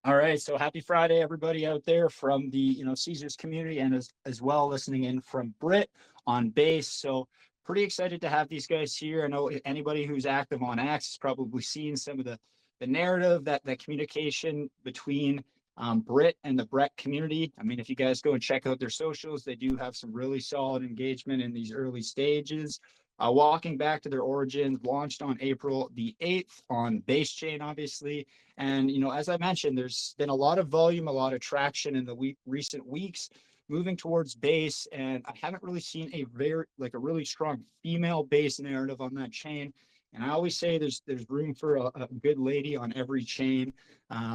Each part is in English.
All right, so happy Friday, everybody out there from the Caesars community, and as well listening in from Brit on bass. So pretty excited to have these guys here. I know anybody who's active on X has probably seen some of the narrative that communication between Brit and the Bret community. I mean, if you guys go and check out their socials, they do have some really solid engagement in these early stages. Walking back to their origins, launched on April the 8th on Base Chain, obviously. And, as I mentioned, there's been a lot of volume, a lot of traction in the recent weeks moving towards base. And I haven't really seen a really strong female base narrative on that chain. And I always say there's room for a good lady on every chain.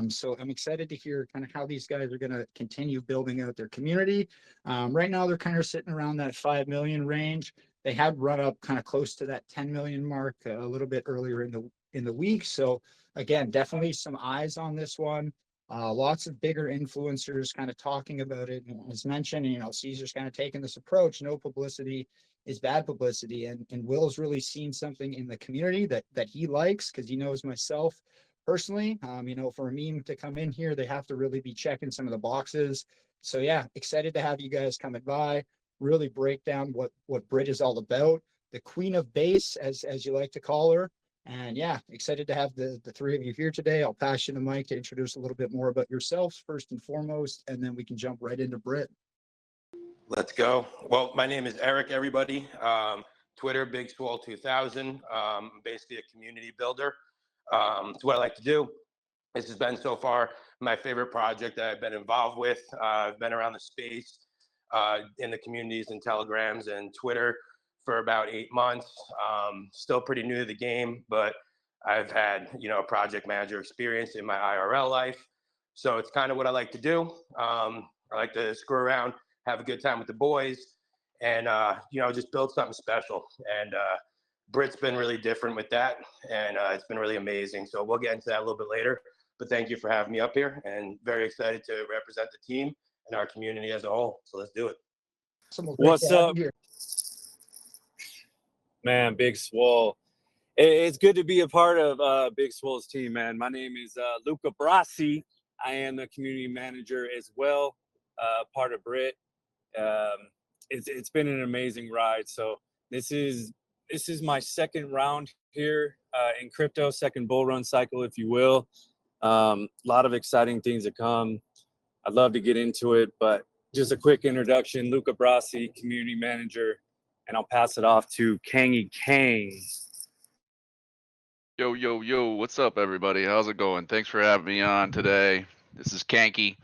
So I'm excited to hear kind of how these guys are going to continue building out their community. Right now, they're kind of sitting around that 5 million range. They had run up kind of close to that 10 million mark a little bit earlier in the week. So again, definitely some eyes on this one. Lots of bigger influencers kind of talking about it. And as mentioned, Caesar's kind of taking this approach. No publicity is bad publicity. And Will's really seen something in the community that he likes because he knows myself personally. For a meme to come in here, they have to really be checking some of the boxes. So yeah, excited to have you guys coming by, really break down what Brit is all about, the queen of bass, as you like to call her. And yeah, excited to have the three of you here today. I'll pass you the mic to introduce a little bit more about yourselves first and foremost, and then we can jump right into Brit. Let's go. Well, my name is Eric, everybody. Twitter, Big Swole 2000. Basically a community builder. It's what I like to do. This has been so far my favorite project that I've been involved with. I've been around the space in the communities and telegrams and Twitter for about 8 months. Still pretty new to the game, but I've had, a project manager experience in my IRL life. So it's kind of what I like to do. I like to screw around, have a good time with the boys, and, just build something special. And Brit's been really different with that, and it's been really amazing. So we'll get into that a little bit later. But thank you for having me up here, and very excited to represent the team and our community as a whole. So let's do it. What's up, man? Big Swole. It's good to be a part of Big Swole's team, man. My name is Luca Brasi. I am the community manager as well, part of Brit. It's been an amazing ride. So this is my second round here in crypto, second bull run cycle, if you will. A lot of exciting things to come. I'd love to get into it, but just a quick introduction. Luca Brasi, community manager, and I'll pass it off to Kangy Kang. Yo, what's up, everybody? How's it going? Thanks for having me on today. This is Kanky.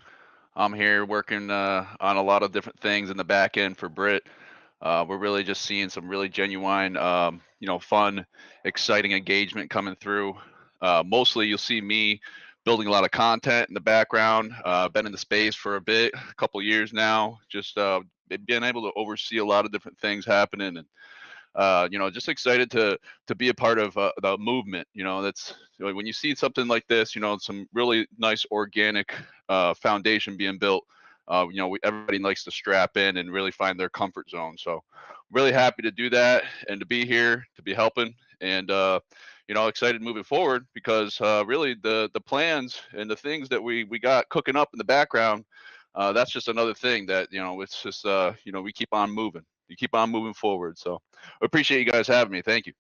I'm here working on a lot of different things in the back end for Brit. We're really just seeing some really genuine, fun, exciting engagement coming through. Mostly you'll see me building a lot of content in the background. Been in the space for a couple years now, just being able to oversee a lot of different things happening, and just excited to be a part of the movement. That's when you see something like this, some really nice organic foundation being built. Everybody likes to strap in and really find their comfort zone. So really happy to do that and to be here, to be helping, and excited moving forward because really the plans and the things that we got cooking up in the background, that's just another thing that, it's just, we keep on moving. You keep on moving forward. So I appreciate you guys having me. Thank you.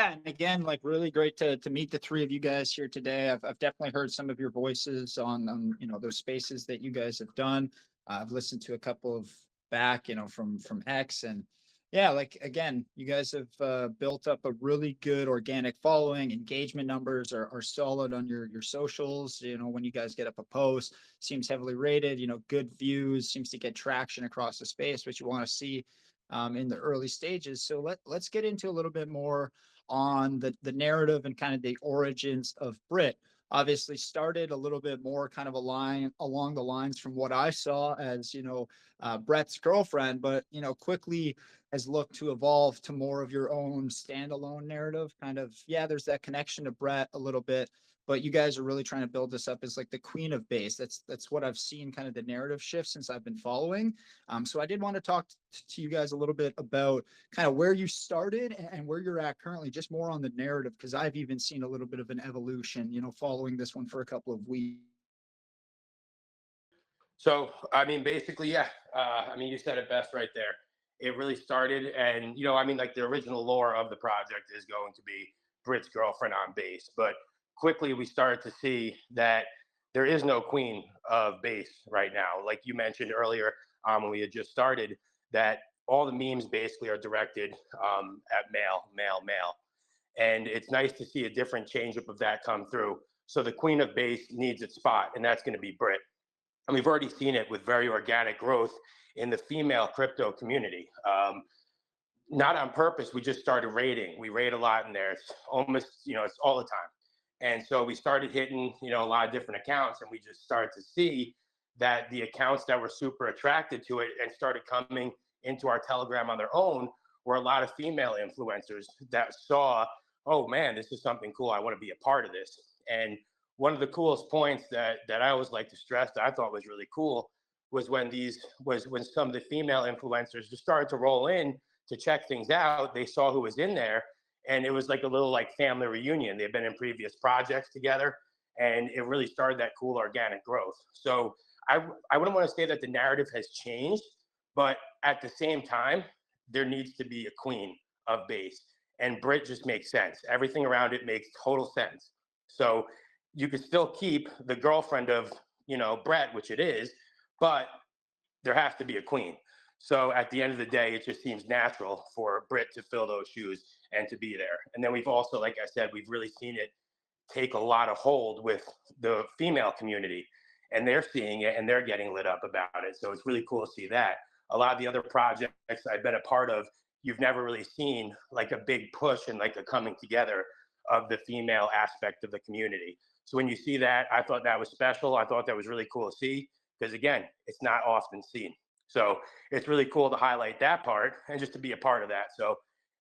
Yeah, and again, like really great to meet the three of you guys here today. I've definitely heard some of your voices on those spaces that you guys have done. I've listened to a couple of back, from X, and yeah, like again, you guys have built up a really good organic following. Engagement numbers are solid on your socials. When you guys get up a post, seems heavily rated. Good views, seems to get traction across the space, which you want to see in the early stages. So let's get into a little bit more on the narrative and kind of the origins of Brit. Obviously started a little bit more kind of along the lines from what I saw as, Brett's girlfriend, but, quickly has looked to evolve to more of your own standalone narrative kind of. Yeah, there's that connection to Brett a little bit, but you guys are really trying to build this up as like the queen of bass. That's what I've seen kind of the narrative shift since I've been following. So I did want to talk to you guys a little bit about kind of where you started and where you're at currently, just more on the narrative, because I've even seen a little bit of an evolution, following this one for a couple of weeks. So, I mean, basically, yeah. I mean, you said it best right there. It really started, and I mean, like the original lore of the project is going to be Brit's girlfriend on base, but quickly we started to see that there is no queen of base right now. Like you mentioned earlier, when we had just started, that all the memes basically are directed at male, male, male, and it's nice to see a different change up of that come through. So the queen of base needs its spot, and that's going to be Brit. And we've already seen it with very organic growth in the female crypto community. Not on purpose, we just started raiding. We raid a lot in there. It's almost, it's all the time. And so we started hitting, a lot of different accounts, and we just started to see that the accounts that were super attracted to it and started coming into our Telegram on their own were a lot of female influencers that saw, oh man, this is something cool. I want to be a part of this. And one of the coolest points that I always like to stress that I thought was really cool was when some of the female influencers just started to roll in to check things out. They saw who was in there, and it was like a little like family reunion. They've been in previous projects together, and it really started that cool organic growth. So I wouldn't want to say that the narrative has changed, but at the same time, there needs to be a queen of base, and Brit just makes sense. Everything around it makes total sense. So you could still keep the girlfriend of, Brett, which it is, but there has to be a queen. So at the end of the day, it just seems natural for Brit to fill those shoes and to be there. And then we've also, like I said, we've really seen it take a lot of hold with the female community, and they're seeing it and they're getting lit up about it. So it's really cool to see that. A lot of the other projects I've been a part of, you've never really seen like a big push and like a coming together of the female aspect of the community. So when you see that, I thought that was special. I thought that was really cool to see because, again, it's not often seen. So it's really cool to highlight that part and just to be a part of that. So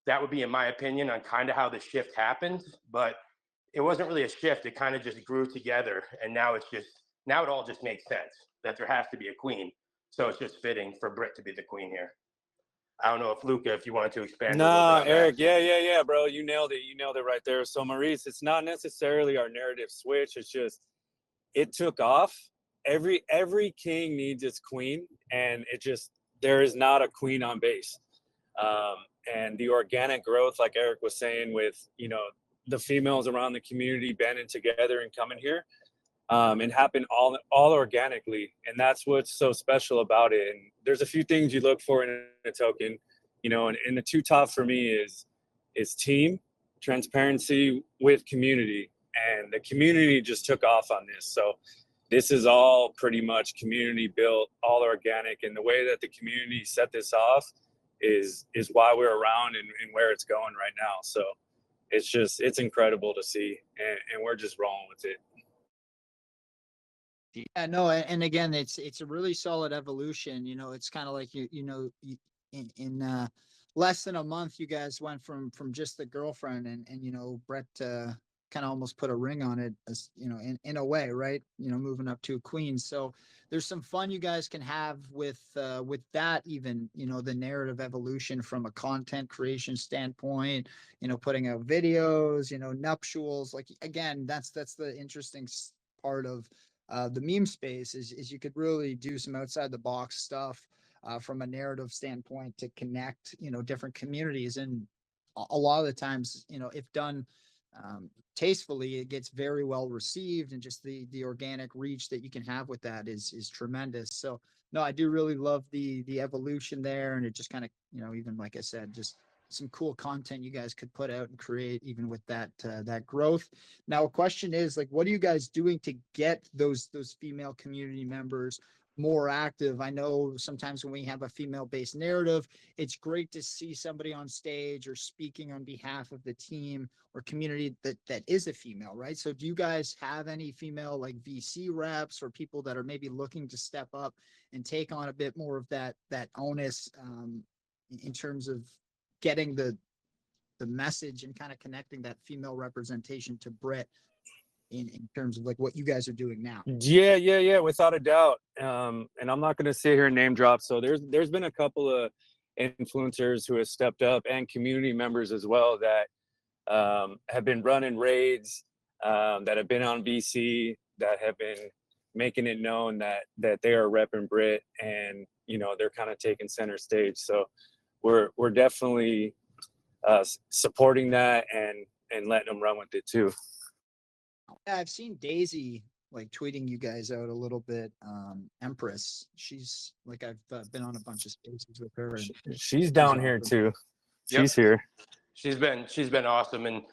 that would be, in my opinion, on kind of how the shift happened. But it wasn't really a shift. It kind of just grew together. And now it all just makes sense that there has to be a queen. So it's just fitting for Brit to be the queen here. I don't know if Luca, if you wanted to expand a little bit on Eric, that. yeah, bro. You nailed it. You nailed it right there. So Maurice, it's not necessarily our narrative switch. It's just, it took off. Every king needs its queen, and there is not a queen on base. And the organic growth, like Eric was saying, with, the females around the community banding together and coming here, and happen all organically. And that's what's so special about it. And there's a few things you look for in a token, and the two top for me is team, transparency with community. And the community just took off on this. So this is all pretty much community built, all organic. And the way that the community set this off is why we're around and where it's going right now. So it's incredible to see, and we're just rolling with it. Yeah, no, and again, it's a really solid evolution. It's kind of like in less than a month, you guys went from just the girlfriend, and Brett kind of almost put a ring on it, as in a way, right? Moving up to a queen. So there's some fun you guys can have with that, even the narrative evolution from a content creation standpoint. Putting out videos, nuptials. Like, again, that's the interesting part of the meme space is you could really do some outside the box stuff from a narrative standpoint to connect, different communities. And a lot of the times, if done tastefully, it gets very well received, and just the organic reach that you can have with that is tremendous. So no, I do really love the evolution there. And it just kind of, even like I said, just some cool content you guys could put out and create even with that growth. Now, a question is, like, what are you guys doing to get those female community members more active? I know sometimes when we have a female-based narrative, it's great to see somebody on stage or speaking on behalf of the team or community that is a female, right? So do you guys have any female like VC reps or people that are maybe looking to step up and take on a bit more of that onus in terms of getting the message and kind of connecting that female representation to Brit in terms of like what you guys are doing now? Yeah, without a doubt. And I'm not going to sit here and name drop. So there's been a couple of influencers who have stepped up, and community members as well, that have been running raids, that have been on VC, that have been making it known that they are repping Brit, and you know, they're kind of taking center stage. So we're definitely supporting that and letting them run with it too. Yeah, I've seen Daisy like tweeting you guys out a little bit. Empress, she's like, I've been on a bunch of spaces with her, and She's down here awesome. too. Yep. She's here. She's been awesome, and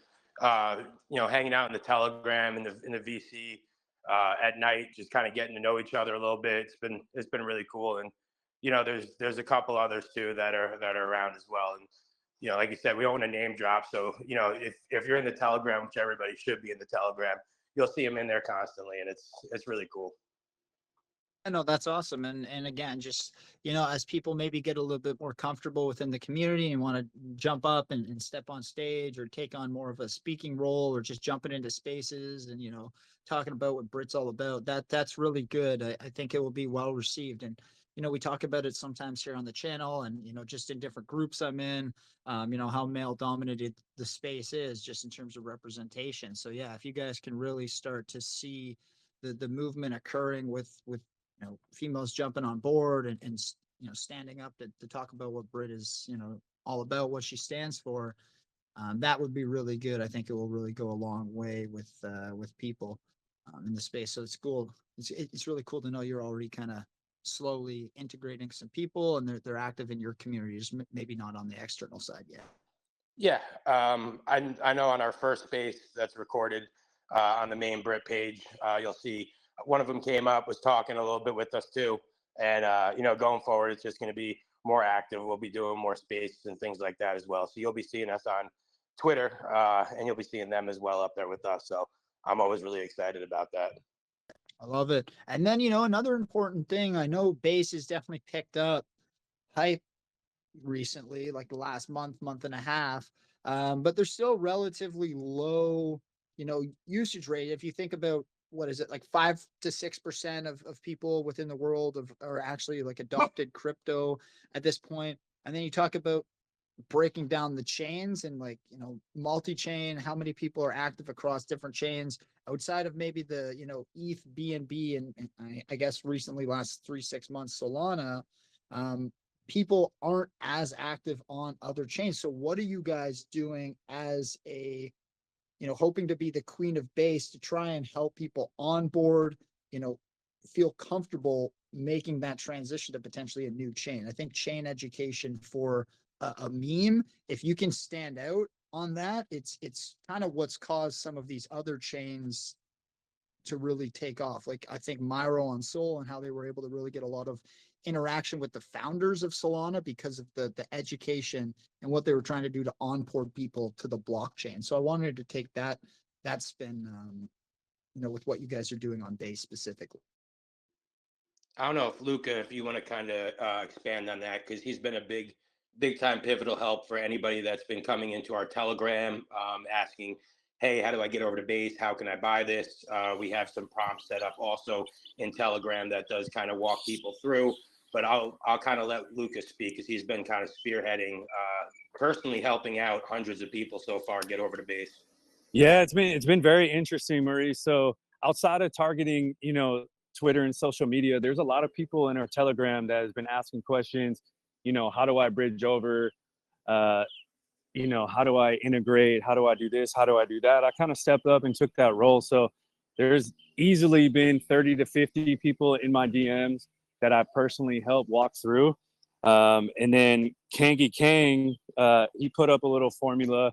you know, hanging out in the Telegram and the VC at night, just kind of getting to know each other a little bit. It's been really cool, and you know, there's a couple others too that are around as well. And you know, like you said, we don't want to name drop, so you know, if you're in the Telegram, which everybody should be in the Telegram, you'll see them in there constantly, and it's really cool. I know, that's awesome. And again, just, you know, as people maybe get a little bit more comfortable within the community and want to jump up and step on stage or take on more of a speaking role, or just jumping into spaces and, you know, talking about what Brit's all about, that's really good. I think it will be well received. And, you know, we talk about it sometimes here on the channel, and, you know, just in different groups I'm in, you know, how male dominated the space is just in terms of representation. So yeah, if you guys can really start to see the movement occurring with you know, females jumping on board and you know, standing up to talk about what Brit is, you know, all about, what she stands for, that would be really good. I think it will really go a long way with people in the space. So it's cool. It's really cool to know you're already kind of slowly integrating some people, and they're active in your community, just maybe not on the external side yet. Yeah, I know on our first space that's recorded on the main Brit page, you'll see one of them came up, was talking a little bit with us too. And, you know, going forward, it's just going to be more active. We'll be doing more spaces and things like that as well. So you'll be seeing us on Twitter, and you'll be seeing them as well up there with us. So I'm always really excited about that. I love it. And then, you know, another important thing, I know base has definitely picked up hype recently, like the last month and a half. But there's still relatively low, you know, usage rate. If you think about, what is it, like 5 to 6% of people within the world are actually like adopted crypto at this point. And then you talk about breaking down the chains and, like, you know, multi-chain, how many people are active across different chains outside of maybe the, you know, ETH, BNB, and I guess recently last 3-6 months, Solana. People aren't as active on other chains. So what are you guys doing as a, you know, hoping to be the queen of base to try and help people onboard, you know, feel comfortable making that transition to potentially a new chain? I think chain education for a meme, if you can stand out on that, it's kind of what's caused some of these other chains to really take off. Like, I think Myro on Sol, and how they were able to really get a lot of interaction with the founders of Solana because of the education and what they were trying to do to onboard people to the blockchain. So I wanted to take that spin, you know, with what you guys are doing on base specifically. I don't know if Luca, if you want to kind of expand on that, because he's been a big time pivotal help for anybody that's been coming into our Telegram, asking, hey, how do I get over to base? How can I buy this? We have some prompts set up also in Telegram that does kind of walk people through. But I'll kind of let Lucas speak, because he's been kind of spearheading, personally helping out hundreds of people so far get over to base. Yeah, it's been very interesting, Maurice. So outside of targeting, you know, Twitter and social media, there's a lot of people in our Telegram that has been asking questions. You know, how do I bridge over? You know, how do I integrate? How do I do this? How do I do that? I kind of stepped up and took that role. So there's easily been 30 to 50 people in my DMs that I personally helped walk through. And then Kangi Kang, he put up a little formula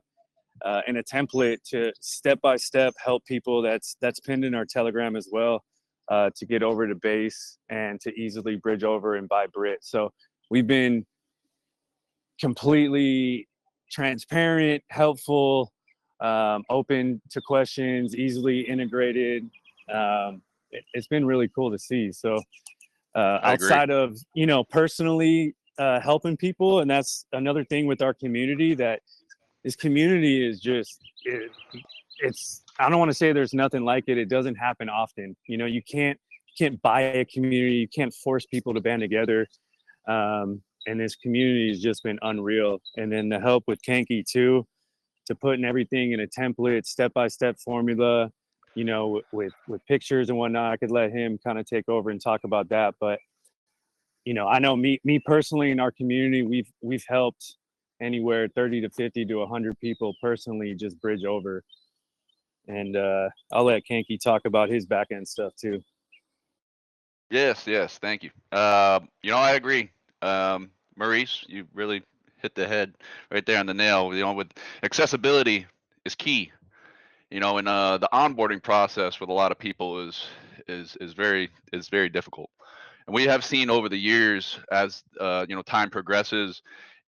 and a template to step-by-step help people that's pinned in our Telegram as well, to get over to base and to easily bridge over and buy Brit. So we've been completely transparent, helpful, open to questions, easily integrated. It's been really cool to see. So outside of, you know, personally helping people, and that's another thing with our community, that this community is just, it's, I don't want to say there's nothing like it. It doesn't happen often. You know, you can't buy a community. You can't force people to band together. And this community has just been unreal. And then the help with Kanki too, to putting everything in a template, step-by-step formula, you know, with pictures and whatnot. I could let him kind of take over and talk about that. But, you know, I know me personally in our community, we've helped anywhere 30 to 50 to 100 people personally just bridge over. And I'll let Kanki talk about his back end stuff too. Yes, thank you. You know, I agree. Maurice, you really hit the head right there on the nail. You know, with accessibility is key. You know, and the onboarding process with a lot of people is very difficult. And we have seen over the years as you know, time progresses,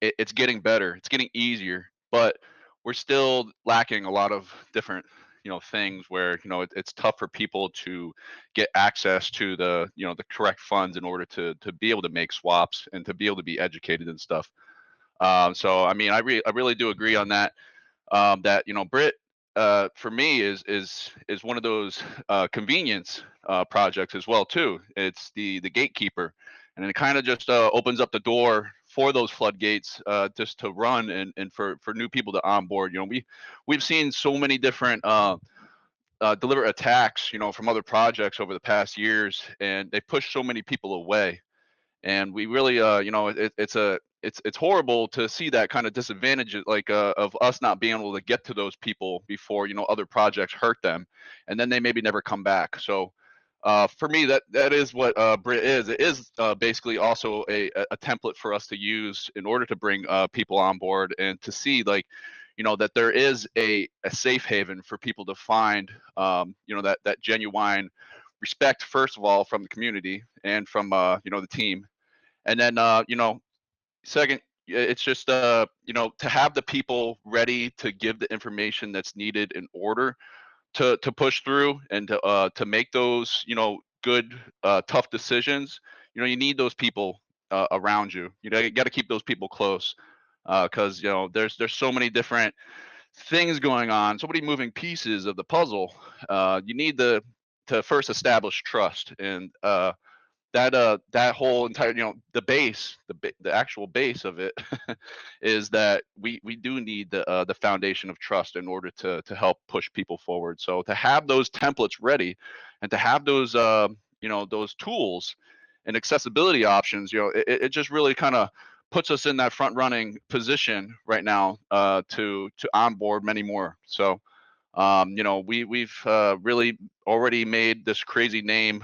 it's getting better, it's getting easier, but we're still lacking a lot of different, you know, things where, you know, it's tough for people to get access to the, you know, the correct funds in order to be able to make swaps and to be able to be educated and stuff. So I mean, I really do agree on that. That, you know, Brit, for me is one of those convenience projects as well too. It's the gatekeeper, and it kind of just opens up the door for those floodgates just to run and for new people to onboard. You know, we've seen so many different deliberate attacks, you know, from other projects over the past years, and they push so many people away. And we really, you know, it's horrible to see that kind of disadvantage, like of us not being able to get to those people before, you know, other projects hurt them, and then they maybe never come back. So for me, that is what Brit is. It is basically also a template for us to use in order to bring people on board and to see, like, you know, that there is a safe haven for people to find, you know, that genuine respect, first of all, from the community and from you know, the team. And then you know, second, it's just you know, to have the people ready to give the information that's needed in order to push through and to make those, you know, good tough decisions. You know, you need those people around you. You know, you got to keep those people close because you know, there's so many different things going on, so many moving pieces of the puzzle. You need to first establish trust, and that whole entire, you know, the base, the actual base of it is that we do need the foundation of trust in order to help push people forward. So to have those templates ready and to have those you know, those tools and accessibility options, you know, it just really kind of puts us in that front running position right now to onboard many more. So you know, we've really already made this crazy name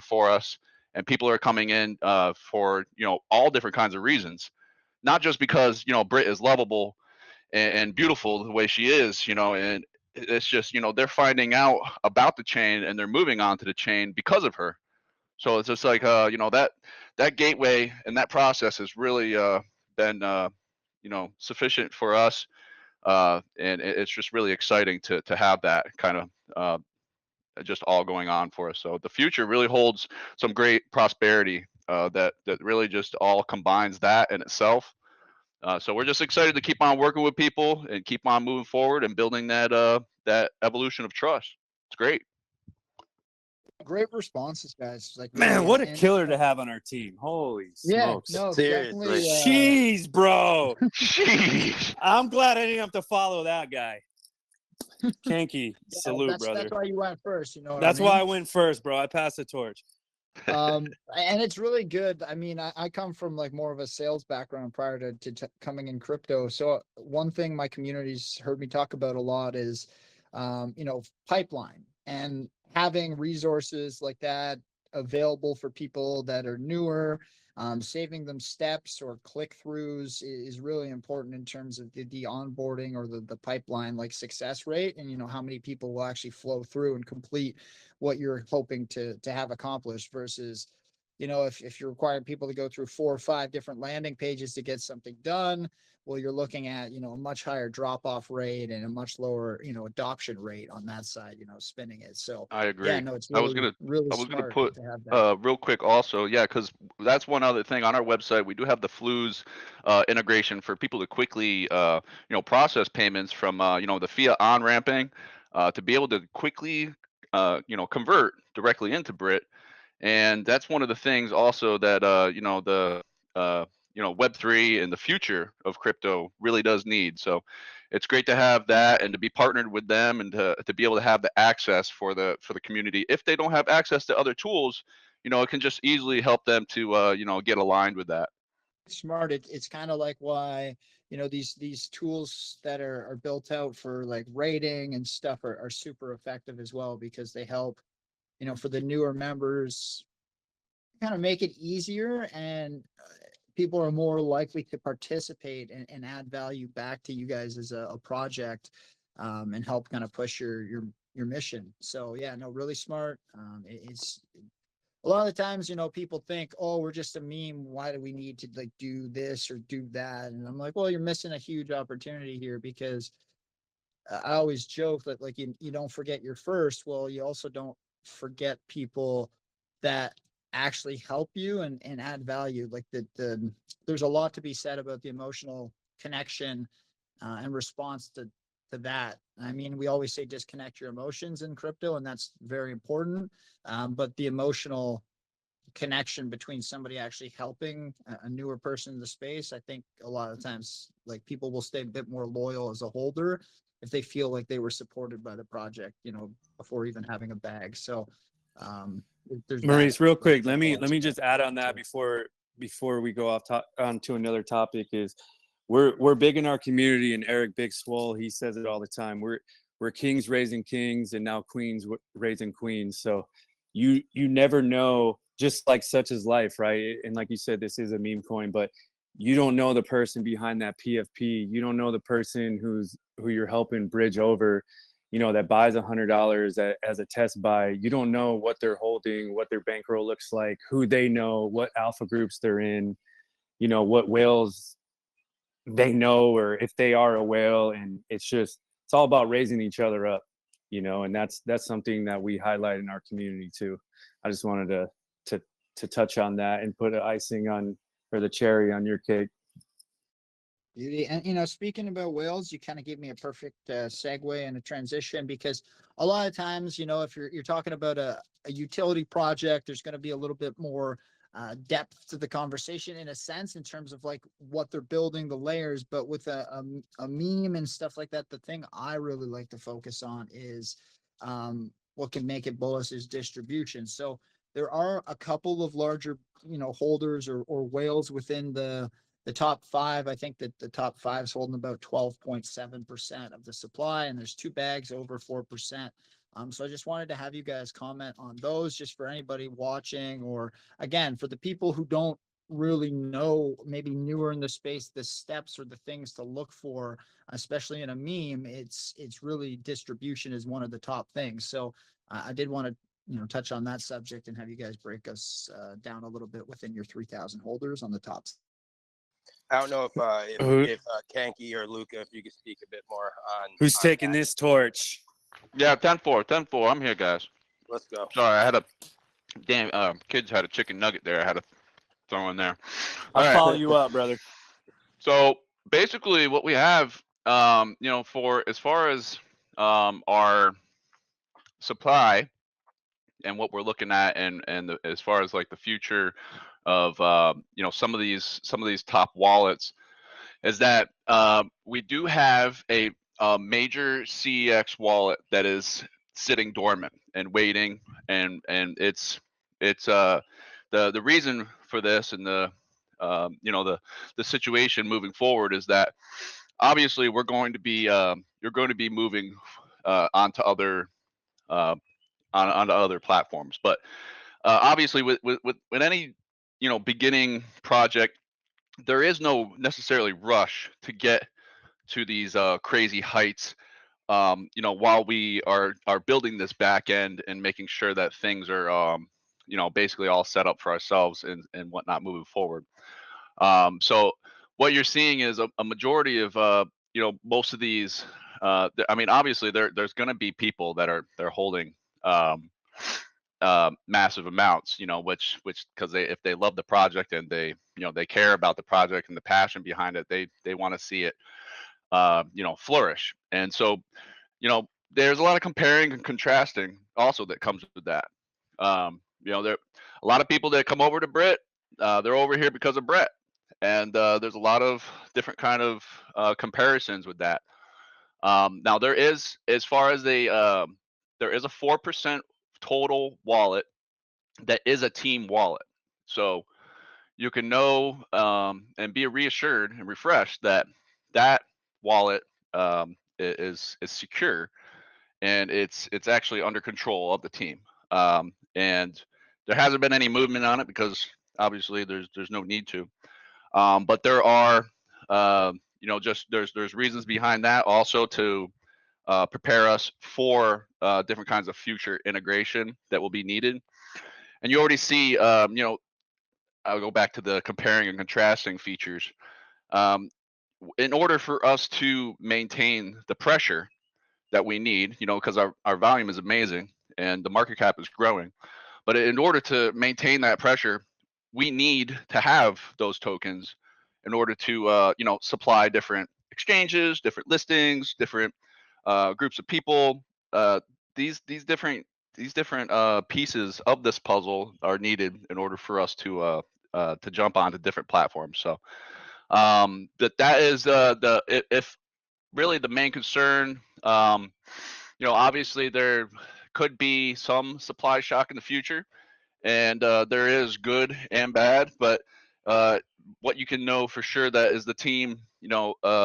for us, and people are coming in for, you know, all different kinds of reasons, not just because, you know, Brit is lovable and beautiful the way she is, you know, and it's just, you know, they're finding out about the chain and they're moving on to the chain because of her. So it's just like you know, that gateway and that process has really been you know, sufficient for us, and it's just really exciting to have that kind of just all going on for us. So the future really holds some great prosperity that really just all combines that in itself. So we're just excited to keep on working with people and keep on moving forward and building that evolution of trust. It's great. Great responses, guys. Like, Man, really, what a and- killer to have on our team. Holy Yeah, smokes. no, Seriously. definitely. Jeez, bro. Jeez. I'm glad I didn't have to follow that guy. Kanki, Yeah, salute, brother. That's why you went first. You know what That's I mean? why I went first, bro. I passed the torch. And it's really good. I mean, I come from like more of a sales background prior to coming in crypto. So one thing my community's heard me talk about a lot is, you know, pipeline and having resources like that available for people that are newer. Saving them steps or click throughs is really important in terms of the onboarding or the pipeline, like success rate, and you know, how many people will actually flow through and complete what you're hoping to have accomplished versus, you know, if you're requiring people to go through 4 or 5 different landing pages to get something done, well, you're looking at, you know, a much higher drop off rate and a much lower, you know, adoption rate on that side, you know, spinning it. So I agree. yeah, no, it's I was really, gonna really I was gonna smart put to have that. real quick also, yeah, because that's one other thing on our website. We do have the Flues integration for people to quickly you know, process payments from you know, the fiat on ramping to be able to quickly you know, convert directly into Brit. And that's one of the things also that you know, the you know, Web3 and the future of crypto really does need. So it's great to have that and to be partnered with them and to be able to have the access for the community. If they don't have access to other tools, it can just easily help them to get aligned with that. Smart. It's kind of like why, these tools that are built out for like rating and stuff are super effective as well, because they help, for the newer members, kind of make it easier, and people are more likely to participate and add value back to you guys as a project, and help kind of push your mission. So yeah, no, really smart. It's a lot of the times, people think, oh, we're just a meme. Why do we need to like do this or do that? And I'm like, well, you're missing a huge opportunity here, because I always joke that like you don't forget your first. Well, you also don't forget people that actually help you and add value. Like there's a lot to be said about the emotional connection and response to that. I mean, we always say disconnect your emotions in crypto, and that's very important. But the emotional connection between somebody actually helping a newer person in the space, I think a lot of times like people will stay a bit more loyal as a holder if they feel like they were supported by the project, before even having a bag. So there's Maurice, that. real quick, let me just add on that before we go off on to another topic. Is we're big in our community, and Eric Big Swole, he says it all the time. We're kings raising kings, and now queens raising queens. So you never know, just like such is life, right? And like you said, this is a meme coin, but you don't know the person behind that PFP. You don't know the person who you're helping bridge over, that buys $100 as a test buy. You don't know what they're holding, what their bankroll looks like, who they know, what alpha groups they're in, what whales they know, or if they are a whale. And it's all about raising each other up, and that's something that we highlight in our community too. I just wanted to touch on that and put an icing on, or the cherry on your cake. And speaking about whales, you kind of gave me a perfect segue and a transition, because a lot of times, if you're talking about a utility project, there's going to be a little bit more depth to the conversation, in a sense, in terms of like what they're building, the layers. But with a meme and stuff like that, the thing I really like to focus on is what can make it bullish is distribution. So there are a couple of larger, holders or whales within the top five. I think that the top five is holding about 12.7% of the supply, and there's two bags over 4%. So I just wanted to have you guys comment on those, just for anybody watching, or again, for the people who don't really know, maybe newer in the space, the steps or the things to look for, especially in a meme. It's really distribution is one of the top things. So I did want to touch on that subject and have you guys break us down a little bit within your 3,000 holders on the tops. I don't know if Kanki or Luca, if you could speak a bit more on Who's on taking that. this torch? Yeah, 10-4. I'm here, guys. Let's go. Sorry, I had a kids had a chicken nugget there. I had to throw in there. All I'll right. follow you up, brother. So basically, what we have, for as far as our supply and what we're looking at, and as far as like the future of some of these top wallets, is that we do have a major CEX wallet that is sitting dormant and waiting, and it's the reason for this, and the situation moving forward is that obviously we're going to be you're going to be moving onto other onto other platforms, but obviously with any beginning project, there is no necessarily rush to get to these crazy heights, while we are building this back end and making sure that things are basically all set up for ourselves and whatnot moving forward. So what you're seeing is a majority of most of these I mean, obviously there's going to be people that are holding massive amounts, which because if they love the project and they they care about the project and the passion behind it, they want to see it flourish. And so there's a lot of comparing and contrasting also that comes with that. There a lot of people that come over to Brit, they're over here because of Brit, and there's a lot of different kind of comparisons with that. Now there is, as far as there is a 4% total wallet that is a team wallet. So you can know and be reassured and refreshed that that wallet is secure, and it's actually under control of the team. And there hasn't been any movement on it because obviously there's no need to. But there are just there's reasons behind that also to prepare us for different kinds of future integration that will be needed. And you already see, I'll go back to the comparing and contrasting features. In order for us to maintain the pressure that we need, because our volume is amazing and the market cap is growing, but in order to maintain that pressure, we need to have those tokens in order to, supply different exchanges, different listings, different groups of people. These different pieces of this puzzle are needed in order for us to jump onto different platforms. So that is if really the main concern. Obviously there could be some supply shock in the future, and there is good and bad, but what you can know for sure that is the team,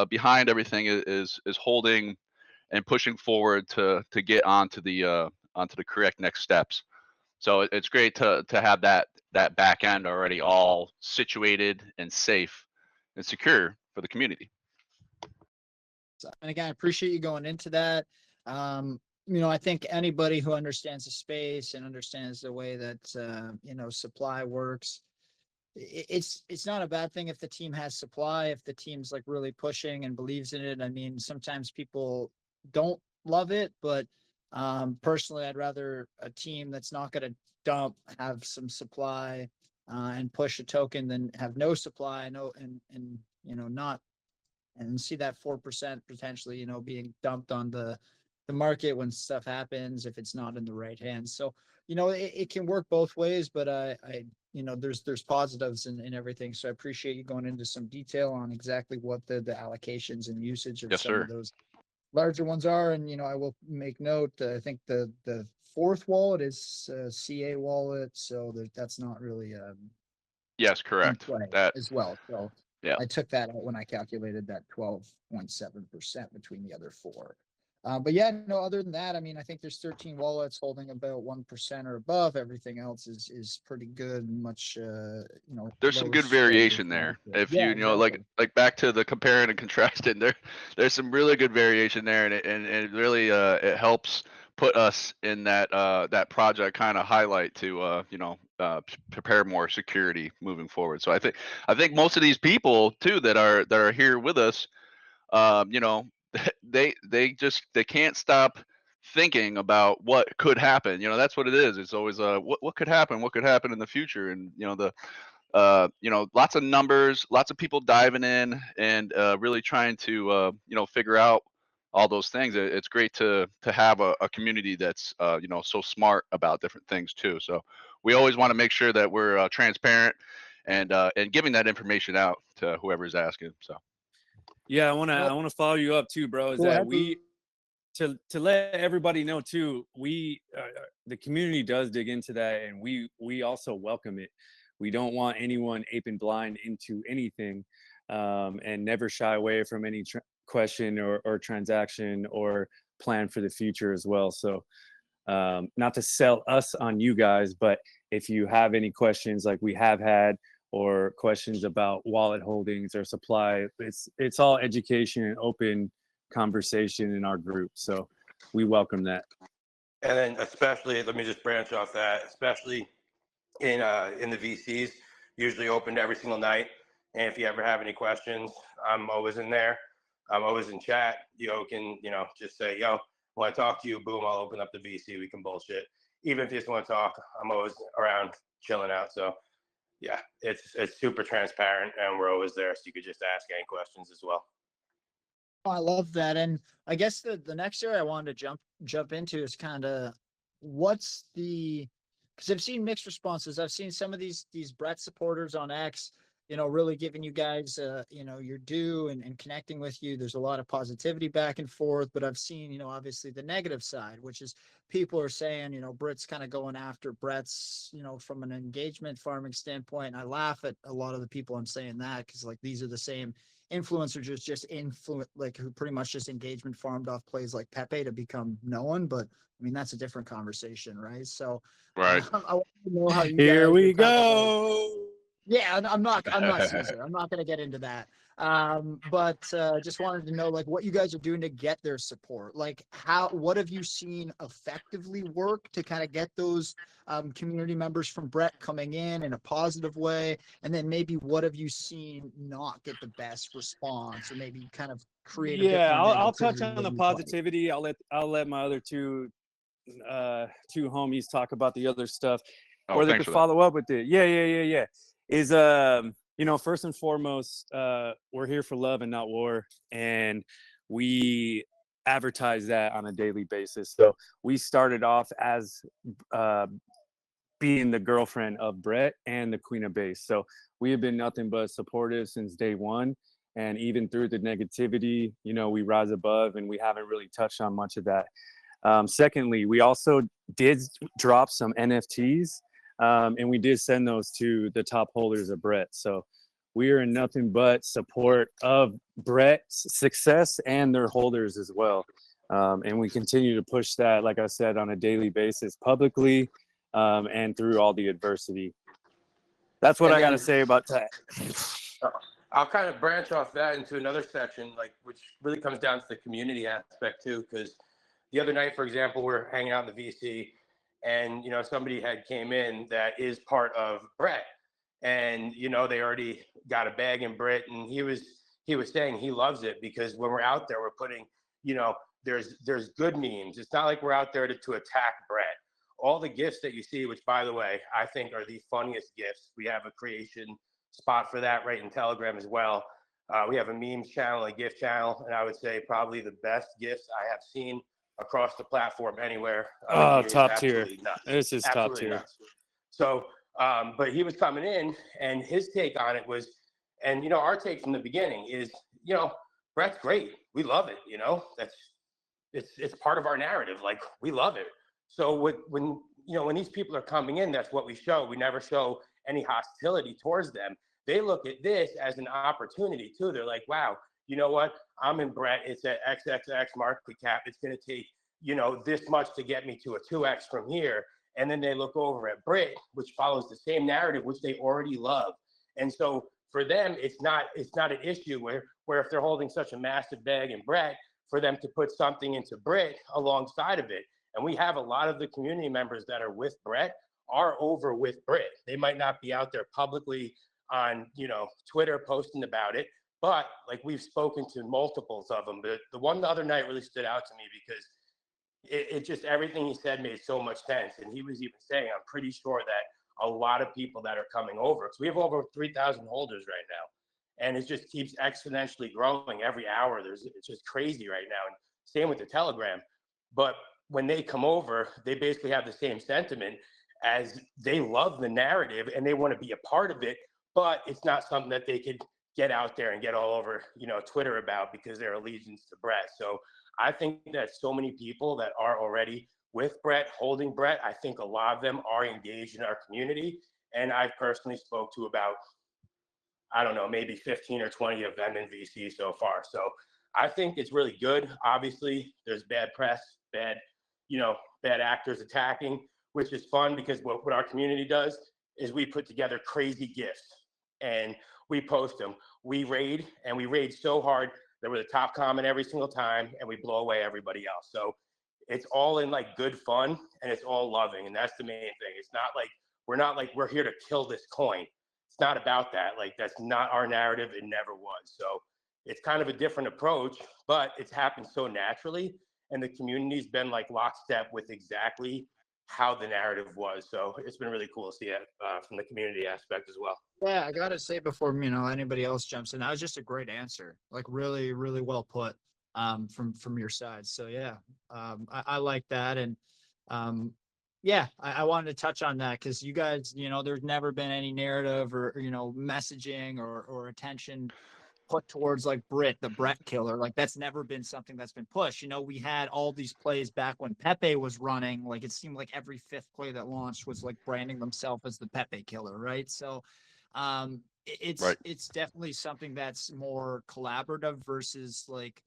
behind everything is holding and pushing forward to get onto the correct next steps. So it's great to have that back end already all situated and safe and secure for the community. And again, I appreciate you going into that. I think anybody who understands the space and understands the way that supply works, it's not a bad thing if the team has supply, if the team's like really pushing and believes in it. I mean, sometimes people don't love it, but personally, I'd rather a team that's not going to dump have some supply and push a token than have no supply. And not and see that 4% potentially, being dumped on the market when stuff happens if it's not in the right hands. So, it can work both ways, but there's positives in everything. So I appreciate you going into some detail on exactly what the allocations and usage of some of those larger ones are. And, I will make note, I think the fourth wallet is CA wallet. So that's not really, yes, correct. That as well. So yeah, I took that out when I calculated that 12.7% between the other four. But yeah, no, other than that, I mean, I think there's 13 wallets holding about 1% or above. Everything else is pretty good. Much, there's some good variation there. If exactly. like back to the comparing and contrasting, there's some really good variation there, and it really it helps put us in that project kind of highlight to prepare more security moving forward. So I think most of these people too that are here with us, they can't stop thinking about what could happen. That's what it is. It's always what could happen in the future, and lots of numbers, lots of people diving in and really trying to figure out all those things. It's great to have a community that's so smart about different things too. So we always want to make sure that we're transparent and giving that information out to whoever's asking. So yeah, I want to follow you up too, bro. Is that we to let everybody know too, we the community does dig into that, and we also welcome it. We don't want anyone aping blind into anything, and never shy away from any question or transaction or plan for the future as well. So not to sell us on you guys, but if you have any questions like we have had, or questions about wallet holdings or supply, it's all education and open conversation in our group. So we welcome that. And then especially, let me just branch off that, especially in the VCs, usually open every single night. And if you ever have any questions, I'm always in there. I'm always in chat. You can, just say, yo, when I talk to you, boom, I'll open up the VC. We can bullshit. Even if you just want to talk, I'm always around chilling out. So yeah, it's super transparent, and we're always there. So you could just ask any questions as well. I love that. And I guess the next area I wanted to jump into is kind of because I've seen mixed responses. I've seen some of these Brett supporters on X really giving you guys, your due and connecting with you. There's a lot of positivity back and forth, but I've seen, obviously the negative side, which is people are saying, Britt's kind of going after Brett's, from an engagement farming standpoint. And I laugh at a lot of the people I'm saying that because like these are the same influencers just influence like who pretty much just engagement farmed off plays like Pepe to become known. But I mean, that's a different conversation, right? So Right. I want to know how you Here guys we are kind of like, go. yeah, I'm not Caesar. I'm not going to get into that. But just wanted to know like what you guys are doing to get their support. Like what have you seen effectively work to kind of get those community members from Brett coming in a positive way? And then maybe what have you seen not get the best response or maybe kind of create a bit Yeah, more I'll touch negativity on the when you play? positivity. I'll let my other two homies talk about the other stuff, Oh, or they thanks could for that. follow up with it. Yeah. Is first and foremost, we're here for love and not war, and we advertise that on a daily basis. So we started off as being the girlfriend of Brett and the Queen of Base. So we have been nothing but supportive since day one. And even through the negativity, we rise above, and we haven't really touched on much of that. Secondly, we also did drop some NFTs, and we did send those to the top holders of Brett. So we are in nothing but support of Brett's success and their holders as well. And we continue to push that, like I said, on a daily basis, publicly, and through all the adversity. That's what And I got to then say about that. I'll kind of branch off that into another section, like which really comes down to the community aspect too. Because the other night, for example, we're hanging out in the VC, and somebody had came in that is part of Brett, and they already got a bag in Brit, and he was saying he loves it because when we're out there, we're putting, there's good memes. It's not like we're out there to attack Brett. All the gifts that you see, which by the way, I think are the funniest gifts. We have a creation spot for that right in Telegram as well. We have a memes channel, a gift channel, and I would say probably the best gifts I have seen across the platform anywhere. Top tier. Nuts. This is Absolutely top tier. nuts. So, but he was coming in, and his take on it was, and our take from the beginning is, Brett's great. We love it. It's part of our narrative. Like we love it. So when these people are coming in, that's what we show. We never show any hostility towards them. They look at this as an opportunity too. They're like, wow, you know what? I'm in Brett. It's at XXX market cap. It's going to take, this much to get me to a 2X from here. And then they look over at Brit, which follows the same narrative, which they already love. And so for them, it's not an issue where if they're holding such a massive bag in Brett, for them to put something into Brit alongside of it. And we have a lot of the community members that are with Brett are over with Brit. They might not be out there publicly on, Twitter posting about it, but like we've spoken to multiples of them. But the one the other night really stood out to me because it just, everything he said made so much sense. And he was even saying, I'm pretty sure that a lot of people that are coming over, because we have over 3,000 holders right now, and it just keeps exponentially growing every hour. It's just crazy right now. And same with the Telegram. But when they come over, they basically have the same sentiment as they love the narrative and they want to be a part of it, but it's not something that they could get out there and get all over, Twitter about because their allegiance to Brett. So I think that so many people that are already with Brett, holding Brett, I think a lot of them are engaged in our community. And I personally spoke to about, I don't know, maybe 15 or 20 of them in VC so far. So I think it's really good. Obviously, there's bad press, bad actors attacking, which is fun because what our community does is we put together crazy gifts and we post them. We raid so hard that we're the top comment every single time and we blow away everybody else. So it's all in like good fun and it's all loving. And that's the main thing. It's not like, we're here to kill this coin. It's not about that. Like that's not our narrative. It never was. So it's kind of a different approach, but it's happened so naturally. And the community's been like lockstep with exactly how the narrative was. So it's been really cool to see it from the community aspect as well. Yeah, I gotta say before anybody else jumps in, that was just a great answer. Like really, really well put from your side. So yeah, I like that. And Yeah, I wanted to touch on that because you guys, there's never been any narrative or, messaging or attention put towards like Brit, the Brett killer. Like that's never been something that's been pushed. We had all these plays back when Pepe was running. Like it seemed like every fifth play that launched was like branding themselves as the Pepe killer, right? So Right. it's definitely something that's more collaborative versus like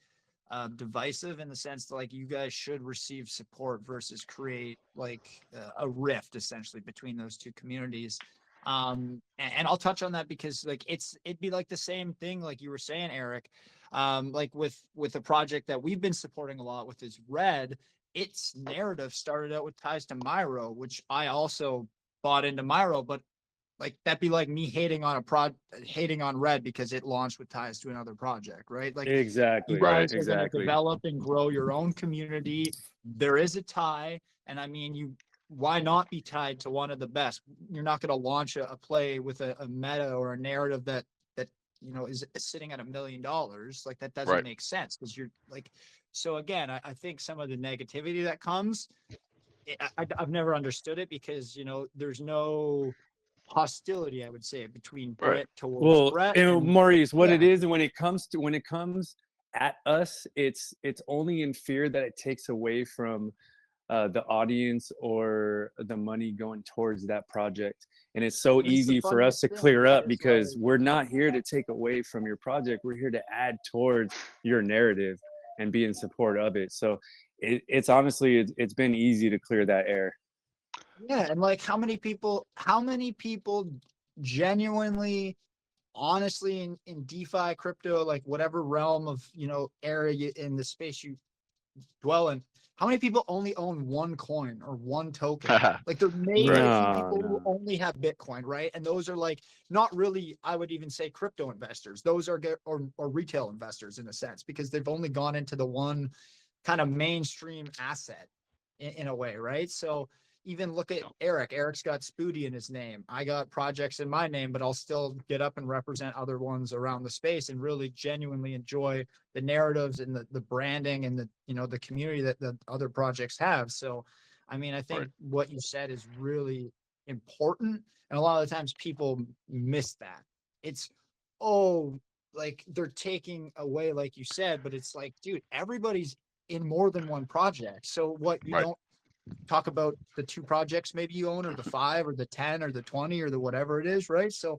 divisive in the sense that like you guys should receive support versus create like a rift essentially between those two communities. And I'll touch on that because like it'd be like the same thing like you were saying, Eric. Like with a project that we've been supporting a lot with is Red. Its narrative started out with ties to Myro, which I also bought into Myro, but like that'd be like me hating on Red because it launched with ties to another project, right? Like Exactly. you Right. guys are going to develop and grow your own community. There is a tie, and I mean, why not be tied to one of the best? You're not going to launch a play with a meta or a narrative that is sitting at $1 million. Like that doesn't Right. make sense because you're like. So again, I think some of the negativity that comes, I've never understood it because there's no hostility, I would say, between Right. Brit towards Well, Brett and and Maurice, what it yeah. is when it comes at us, it's only in fear that it takes away from the audience or the money going towards that project. And it's so And it's the easy for us funniest to thing, clear right? up It's because like, we're not here to take away from your project. We're here to add towards your narrative and be in support of it. So it's honestly, it's been easy to clear that air. yeah, and like how many people genuinely, honestly, in DeFi, crypto, like whatever realm of area in the space you dwell in, how many people only own one coin or one token? Like there may be Right. a few No, people who no. only have Bitcoin, right? And those are like not really, I would even say, crypto investors. Those are or retail investors in a sense because they've only gone into the one kind of mainstream asset in a way, right? So even look at Eric. Eric's got Spoody in his name. I got projects in my name, but I'll still get up and represent other ones around the space and really genuinely enjoy the narratives and the branding and the community that the other projects have. So, I mean, I think Right. what you said is really important. And a lot of the times people miss that. It's, oh, like they're taking away, like you said, but it's like, dude, everybody's in more than one project. So what you Right. don't talk about the 2 projects maybe you own or the 5 or the 10 or the 20 or the whatever it is, right? So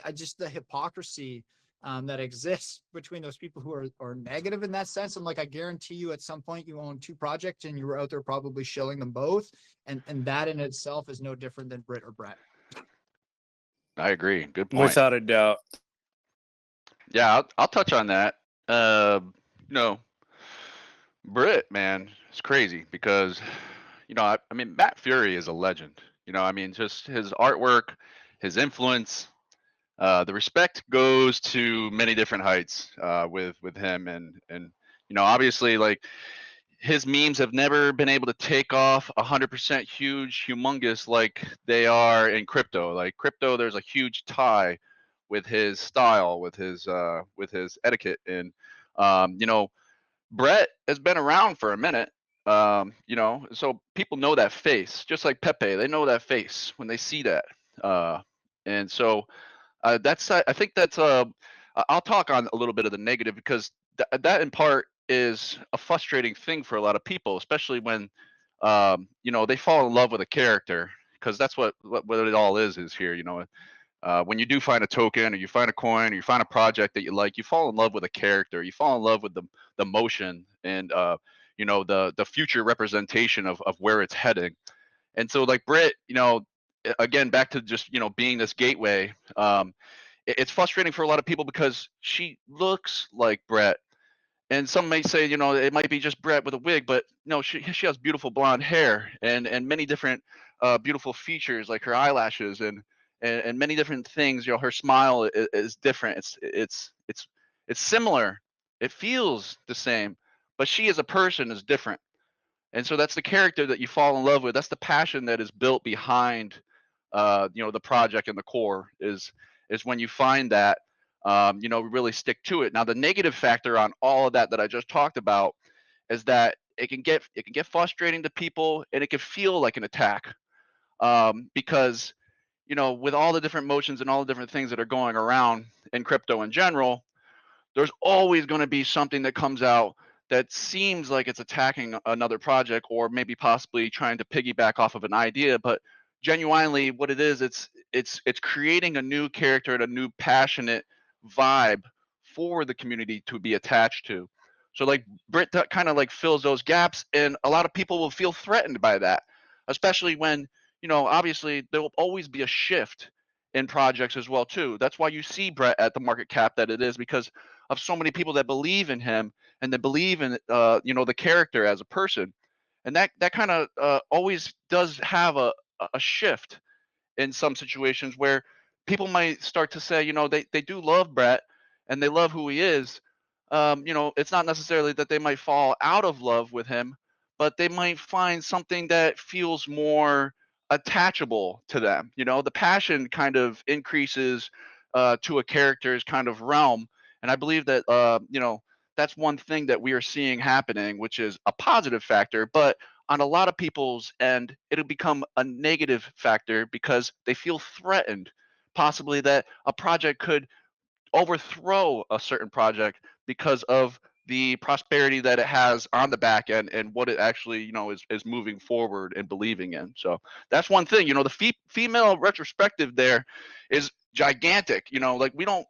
I just the hypocrisy that exists between those people who are negative in that sense. I'm like, I guarantee you at some point you own 2 projects and you were out there probably shilling them both. And that in itself is no different than Brit or Brett. I agree. Good point. Without a doubt. Yeah, I'll touch on that. You know, Brit, man, it's crazy because, I mean, Matt Fury is a legend. I mean, just his artwork, his influence, the respect goes to many different heights with him, and obviously, like his memes have never been able to take off 100% huge, humongous like they are in crypto. Like crypto, there's a huge tie with his style, with his etiquette, and Brett has been around for a minute. So people know that face, just like Pepe. They know that face when they see that, and so that's I think that's I'll talk on a little bit of the negative because that in part is a frustrating thing for a lot of people, especially when they fall in love with a character because that's what it all is here. When you do find a token or you find a coin or you find a project that you like, you fall in love with a character, you fall in love with the motion and the future representation of where it's heading. And so like Brit, again back to just being this gateway, it's frustrating for a lot of people because she looks like Brett. And some may say, it might be just Brett with a wig, but no, she has beautiful blonde hair and many different beautiful features like her eyelashes and many different things. Her smile is different. It's similar. It feels the same, but she as a person is different. And so that's the character that you fall in love with. That's the passion that is built behind the project and the core is when you find that really stick to it. Now the negative factor on all of that I just talked about is that it can get frustrating to people, and it can feel like an attack, because with all the different motions and all the different things that are going around in crypto in general, there's always going to be something that comes out that seems like it's attacking another project, or maybe possibly trying to piggyback off of an idea. But genuinely, what it is, it's creating a new character and a new passionate vibe for the community to be attached to. So like Brit kind of like fills those gaps, and a lot of people will feel threatened by that, especially when obviously there will always be a shift in projects as well too. That's why you see Brett at the market cap that it is, because of so many people that believe in him and that believe in the character as a person. And that kind of always does have a shift in some situations where people might start to say, they do love Brett and they love who he is. It's not necessarily that they might fall out of love with him, but they might find something that feels more attachable to them. The passion kind of increases to a character's kind of realm. And I believe that, that's one thing that we are seeing happening, which is a positive factor. But on a lot of people's end, it'll become a negative factor because they feel threatened, possibly that a project could overthrow a certain project because of the prosperity that it has on the back end and what it actually is moving forward and believing in. So that's one thing. The female retrospective there is gigantic. Like we don't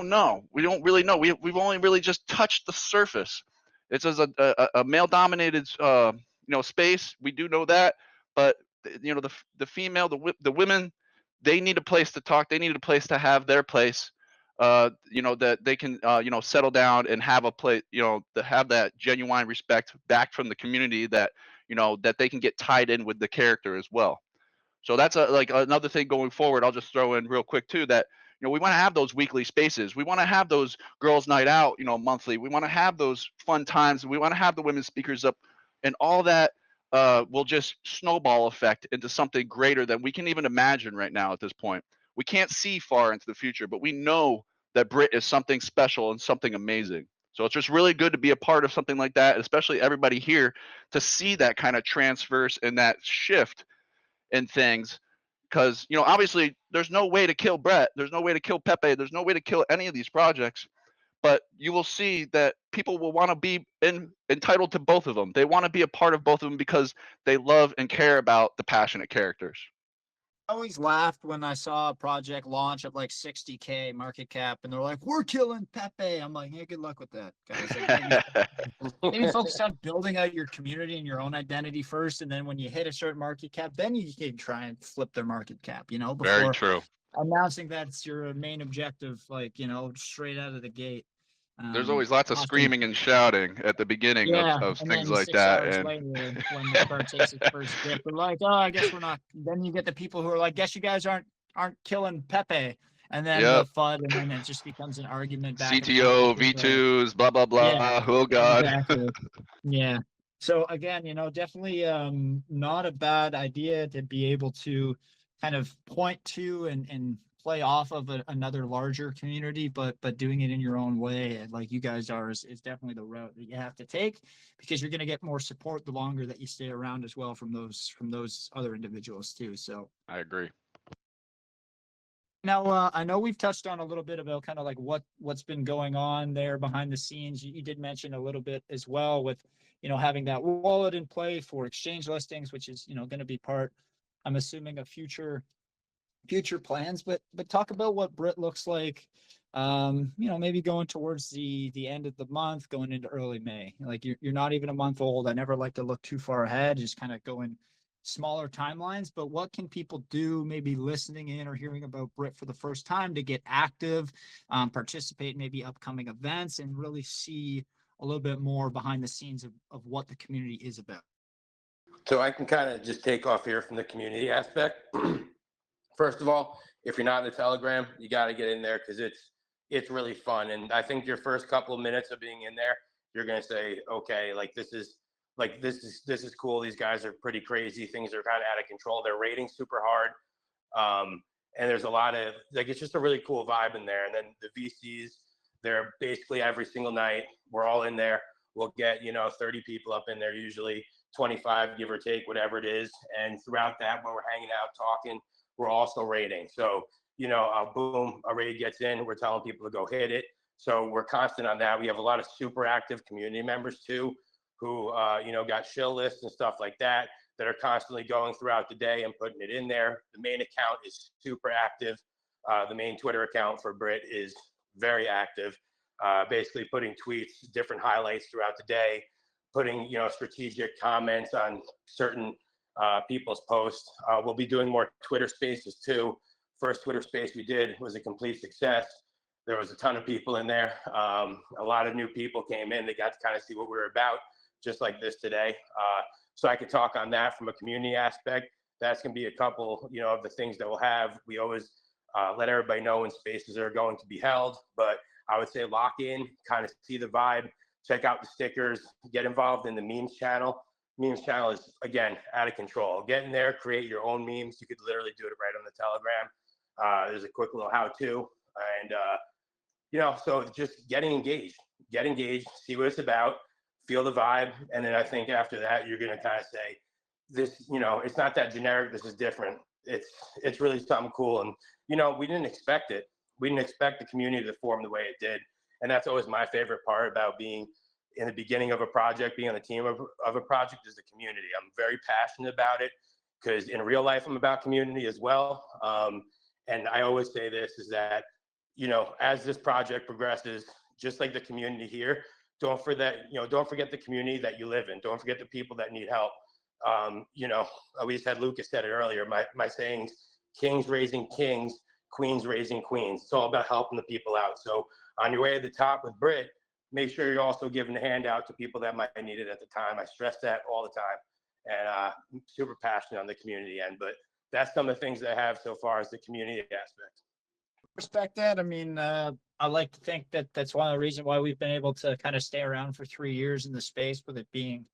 know. We don't really know. We've only really just touched the surface. It's as a male dominated space. We do know that, but the female, the women, they need a place to talk. They need a place to have their place. That they can settle down and have a place. To have that genuine respect back from the community, that that they can get tied in with the character as well. So that's like another thing going forward. I'll just throw in real quick too that we want to have those weekly spaces. We want to have those girls' night out, monthly. We want to have those fun times. We want to have the women speakers up, and all that will just snowball effect into something greater than we can even imagine right now at this point. We can't see far into the future, but we know that Brit is something special and something amazing. So it's just really good to be a part of something like that, especially everybody here, to see that kind of transverse and that shift in things. Because obviously there's no way to kill Brett, there's no way to kill Pepe, there's no way to kill any of these projects, but you will see that people will want to be entitled to both of them. They want to be a part of both of them because they love and care about the passionate characters. I always laughed when I saw a project launch at like 60K market cap and they're like, we're killing Pepe. I'm like, hey, good luck with that, guys. Like, maybe focus on building out your community and your own identity first. And then when you hit a certain market cap, then you can try and flip their market cap, before Very true. announcing that's your main objective, straight out of the gate. There's always lots of screaming and shouting at the beginning of and things then like 6 that. hours And later, when the car takes its first dip, they're like, "Oh, I guess we're not." Then you get the people who are like, "Guess you guys aren't killing Pepe," and then the yep, FUD, and then it just becomes an argument back and CTO, forth. V2s, blah blah blah. Yeah, Oh God. exactly. Yeah. So again, definitely not a bad idea to be able to kind of point to and play off of another larger community, but doing it in your own way, like you guys are, is definitely the route that you have to take, because you're going to get more support the longer that you stay around as well from those other individuals too. So I agree. now, I know we've touched on a little bit about kind of like what's been going on there behind the scenes. You did mention a little bit as well with, having that wallet in play for exchange listings, which is, going to be part, I'm assuming, of future plans. But talk about what Brit looks like, maybe going towards the end of the month, going into early May. Like you're not even a month old. I never like to look too far ahead, just kind of going smaller timelines. But what can people do, maybe listening in or hearing about Brit for the first time, to get active, participate in maybe upcoming events, and really see a little bit more behind the scenes of what the community is about? So I can kind of just take off here from the community aspect. First of all, if you're not in the Telegram, you got to get in there because it's really fun. And I think your first couple of minutes of being in there, you're going to say, okay, this is cool. These guys are pretty crazy. Things are kind of out of control. They're rating super hard. And there's a lot of, it's just a really cool vibe in there. And then the VCs, they're basically every single night. We're all in there. we'll get, 30 people up in there, usually 25, give or take, whatever it is. And throughout that, when we're hanging out, talking, we're also rating. So, boom, a raid gets in, we're telling people to go hit it. So we're constant on that. We have a lot of super active community members too, who, got shill lists and stuff like that are constantly going throughout the day and putting it in there. The main account is super active. The main Twitter account for Brit is very active, basically putting tweets, different highlights throughout the day, putting, strategic comments on certain people's posts. We'll be doing more Twitter spaces too. First Twitter space we did was a complete success. There was a ton of people in there. A lot of new people came in. They got to kind of see what we were about, just like this today. So I could talk on that from a community aspect. That's going to be a couple, of the things that we'll have. We always let everybody know when spaces are going to be held, but I would say lock in, kind of see the vibe, check out the stickers, get involved in the memes channel. Memes channel is, again, out of control. Get in there, create your own memes. You could literally do it right on the Telegram. There's a quick little how-to, and so just getting engaged, see what it's about, feel the vibe, and then I think after that you're gonna kind of say, this, it's not that generic. This is different. It's really something cool, and we didn't expect it. We didn't expect the community to form the way it did, and that's always my favorite part about being in the beginning of a project, being on the team of a project, is the community. I'm very passionate about it because in real life I'm about community as well. And I always say this is that, as this project progresses, just like the community here, don't forget the community that you live in. Don't forget the people that need help. We just had Lucas said it earlier. My sayings: kings raising kings, queens raising queens. It's all about helping the people out. So on your way to the top with Brit, make sure you're also giving a handout to people that might need it at the time. I stress that all the time, and I'm super passionate on the community end. But that's some of the things that I have so far as the community aspect. Respect that. I mean, I like to think that that's one of the reasons why we've been able to kind of stay around for 3 years in the space, with it being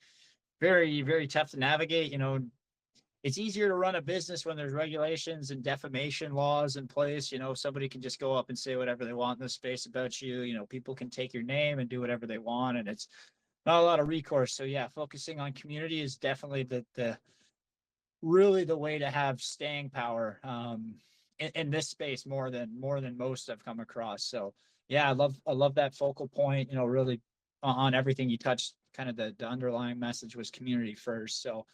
very, very tough to navigate. It's easier to run a business when there's regulations and defamation laws in place. Somebody can just go up and say whatever they want in the space about you. People can take your name and do whatever they want, and it's not a lot of recourse. So yeah, focusing on community is definitely the really the way to have staying power in this space more than most I've come across. So yeah, I love that focal point, really on everything you touched. Kind of the underlying message was community first. So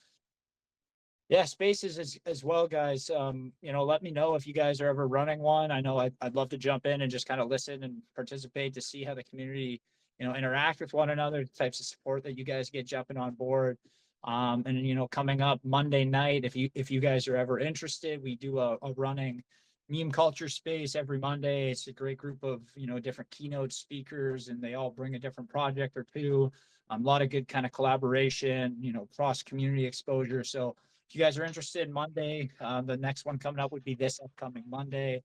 yeah, spaces as well, guys. Let me know if you guys are ever running one. I know I'd love to jump in and just kind of listen and participate to see how the community, interact with one another, the types of support that you guys get jumping on board. And coming up Monday night, if you guys are ever interested, we do a running meme culture space every Monday. It's a great group of different keynote speakers, and they all bring a different project or two. A lot of good kind of collaboration, cross community exposure. So if you guys are interested, Monday, the next one coming up would be this upcoming Monday,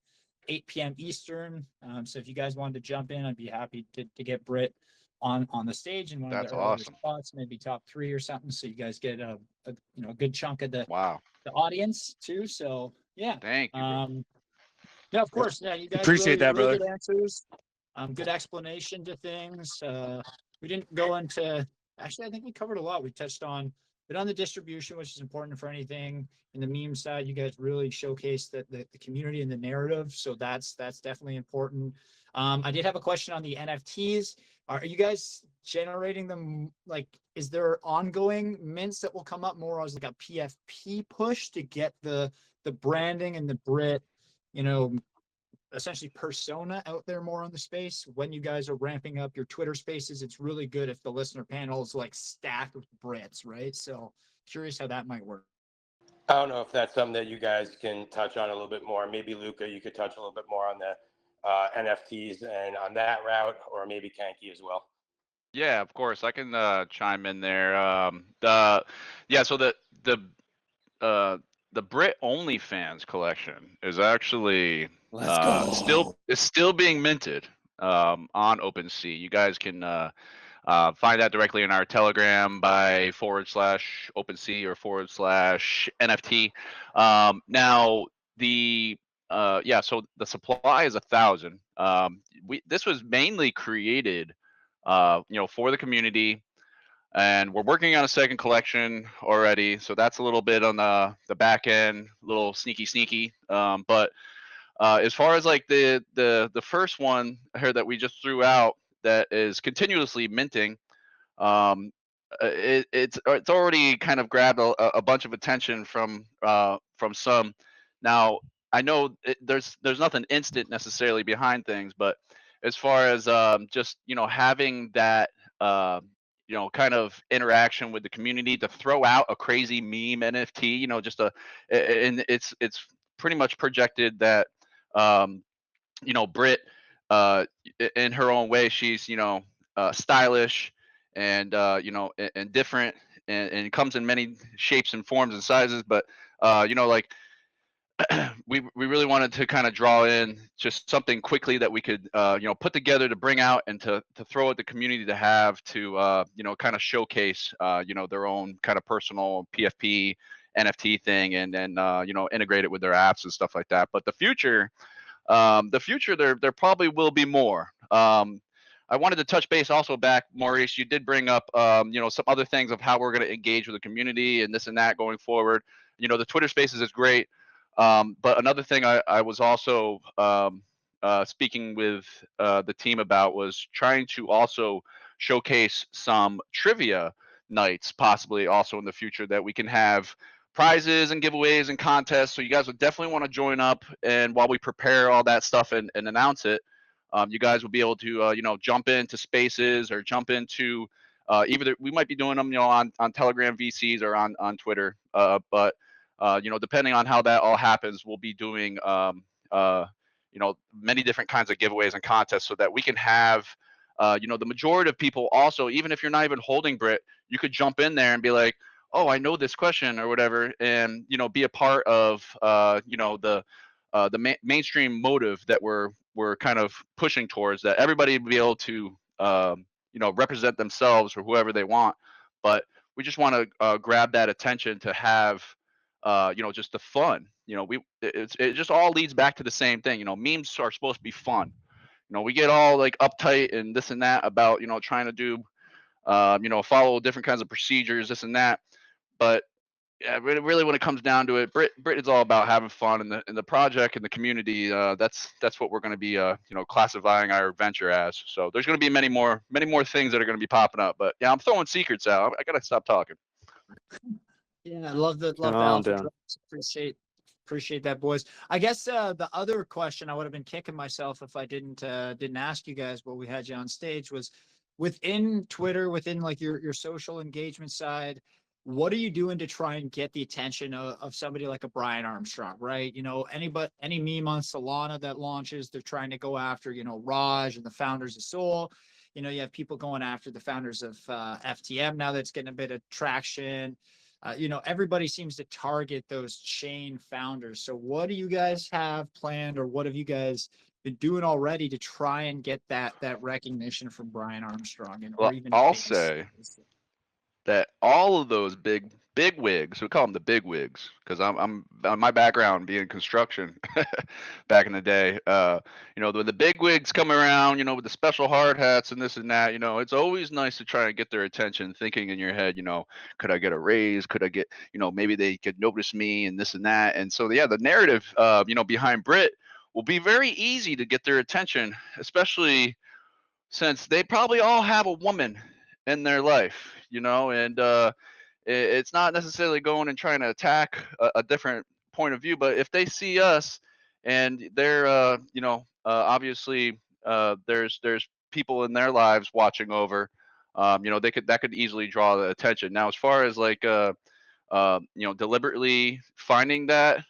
8 p.m. Eastern. So if you guys wanted to jump in, I'd be happy to get Brit on the stage in one That's of the earlier awesome. spots, maybe top 3 or something. So you guys get a good chunk of the Wow. audience too. So yeah. Thank you, bro. Yeah, of course. Yeah, you guys Appreciate that, really brother. good answers. Good explanation to things. We didn't go into, actually, I think we covered a lot. We touched on, but on the distribution, which is important for anything. In the meme side, you guys really showcased the community and the narrative. So that's definitely important. I did have a question on the NFTs. Are you guys generating them? Like, is there ongoing mints that will come up more as like a PFP push to get the branding and the Brit, essentially persona out there more on the space? When you guys are ramping up your Twitter spaces, it's really good if the listener panel is like stacked with Brits, right? So curious how that might work. I don't know if that's something that you guys can touch on a little bit more. Maybe Luca, you could touch a little bit more on the NFTs and on that route, or maybe Kanki as well. Yeah, of course. I can chime in there. So the Brit OnlyFans collection is actually still being minted on Opensea. You guys can find that directly in our Telegram by /Opensea or /NFT. Now so the supply is 1,000. This was mainly created for the community. and we're working on a second collection already. So that's a little bit on the back end, a little sneaky. But as far as like the first one here that we just threw out that is continuously minting, it's already kind of grabbed a bunch of attention from some. Now I know there's nothing instant necessarily behind things, but as far as just having that kind of interaction with the community to throw out a crazy meme NFT, just and it's pretty much projected that Brit, in her own way, she's stylish and and different, and comes in many shapes and forms and sizes. But like we really wanted to kind of draw in just something quickly that we could put together to bring out and to throw at the community to have to kind of showcase their own kind of personal PFP NFT thing, and then integrate it with their apps and stuff like that. But the future there probably will be more. I wanted to touch base also back, Maurice. You did bring up some other things of how we're going to engage with the community and this and that going forward. The Twitter Spaces is great, but another thing I was also speaking with the team about was trying to also showcase some trivia nights, possibly also in the future, that we can have prizes and giveaways and contests. So you guys would definitely want to join up. And while we prepare all that stuff and announce it, you guys will be able to, jump into spaces or jump into either we might be doing them, on Telegram VCs or on Twitter. But depending on how that all happens, we'll be doing, many different kinds of giveaways and contests so that we can have, the majority of people also, even if you're not even holding Brit, you could jump in there and be like, oh, I know this question or whatever, and be a part of the mainstream motive that we're kind of pushing towards, that everybody be able to represent themselves or whoever they want. But we just want to grab that attention to have just the fun. It just all leads back to the same thing. Memes are supposed to be fun. We get all like uptight and this and that about trying to do follow different kinds of procedures, this and that. But yeah, really, when it comes down to it, Brit is all about having fun in the project and the community. That's what we're going to be, classifying our venture as. So there's going to be many more things that are going to be popping up. But yeah, I'm throwing secrets out. I got to stop talking. Yeah, I love the Calm alpha down. drops. Appreciate that, boys. I guess the other question I would have been kicking myself if I didn't ask you guys while we had you on stage was, within Twitter, within like your social engagement side, what are you doing to try and get the attention of somebody like a Brian Armstrong, right? Any meme on Solana that launches, they're trying to go after, Raj and the founders of Sol. You have people going after the founders of FTM now, that's getting a bit of traction. Everybody seems to target those chain founders. So what do you guys have planned, or what have you guys been doing already to try and get that recognition from Brian Armstrong, or Well, even I'll Base? say that all of those big wigs, we call them the big wigs, because I'm my background being construction back in the day. When the big wigs come around, with the special hard hats and this and that, it's always nice to try and get their attention, thinking in your head, could I get a raise? Could I get, maybe they could notice me and this and that. And so yeah, the narrative behind Brit will be very easy to get their attention, especially since they probably all have a woman in their life, and it's not necessarily going and trying to attack a different point of view, but if they see us and they're obviously there's people in their lives watching over, that could easily draw the attention. Now, as far as like deliberately finding that,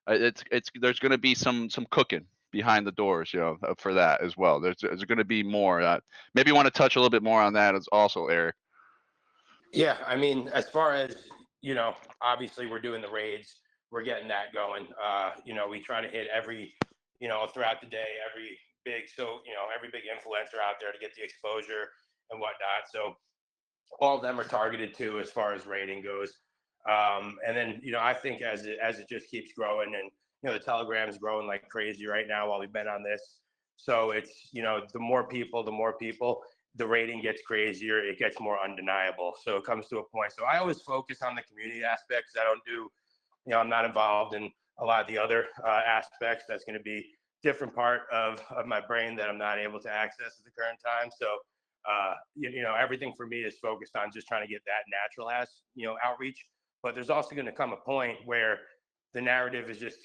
it's there's going to be some cooking behind the doors, for that as well. There's going to be more. Maybe you want to touch a little bit more on that as also, Eric. Yeah, I mean, as far as, obviously we're doing the raids, we're getting that going. We try to hit every, throughout the day, every big influencer out there to get the exposure and whatnot. So all of them are targeted too, as far as rating goes. And then, I think as it just keeps growing, and, the Telegram's growing like crazy right now while we've been on this. So it's, the more people, the rating gets crazier, it gets more undeniable. So it comes to a point. So I always focus on the community aspects. I don't do, I'm not involved in a lot of the other aspects. That's going to be different part of my brain that I'm not able to access at the current time. So, everything for me is focused on just trying to get that natural outreach. But there's also going to come a point where the narrative is just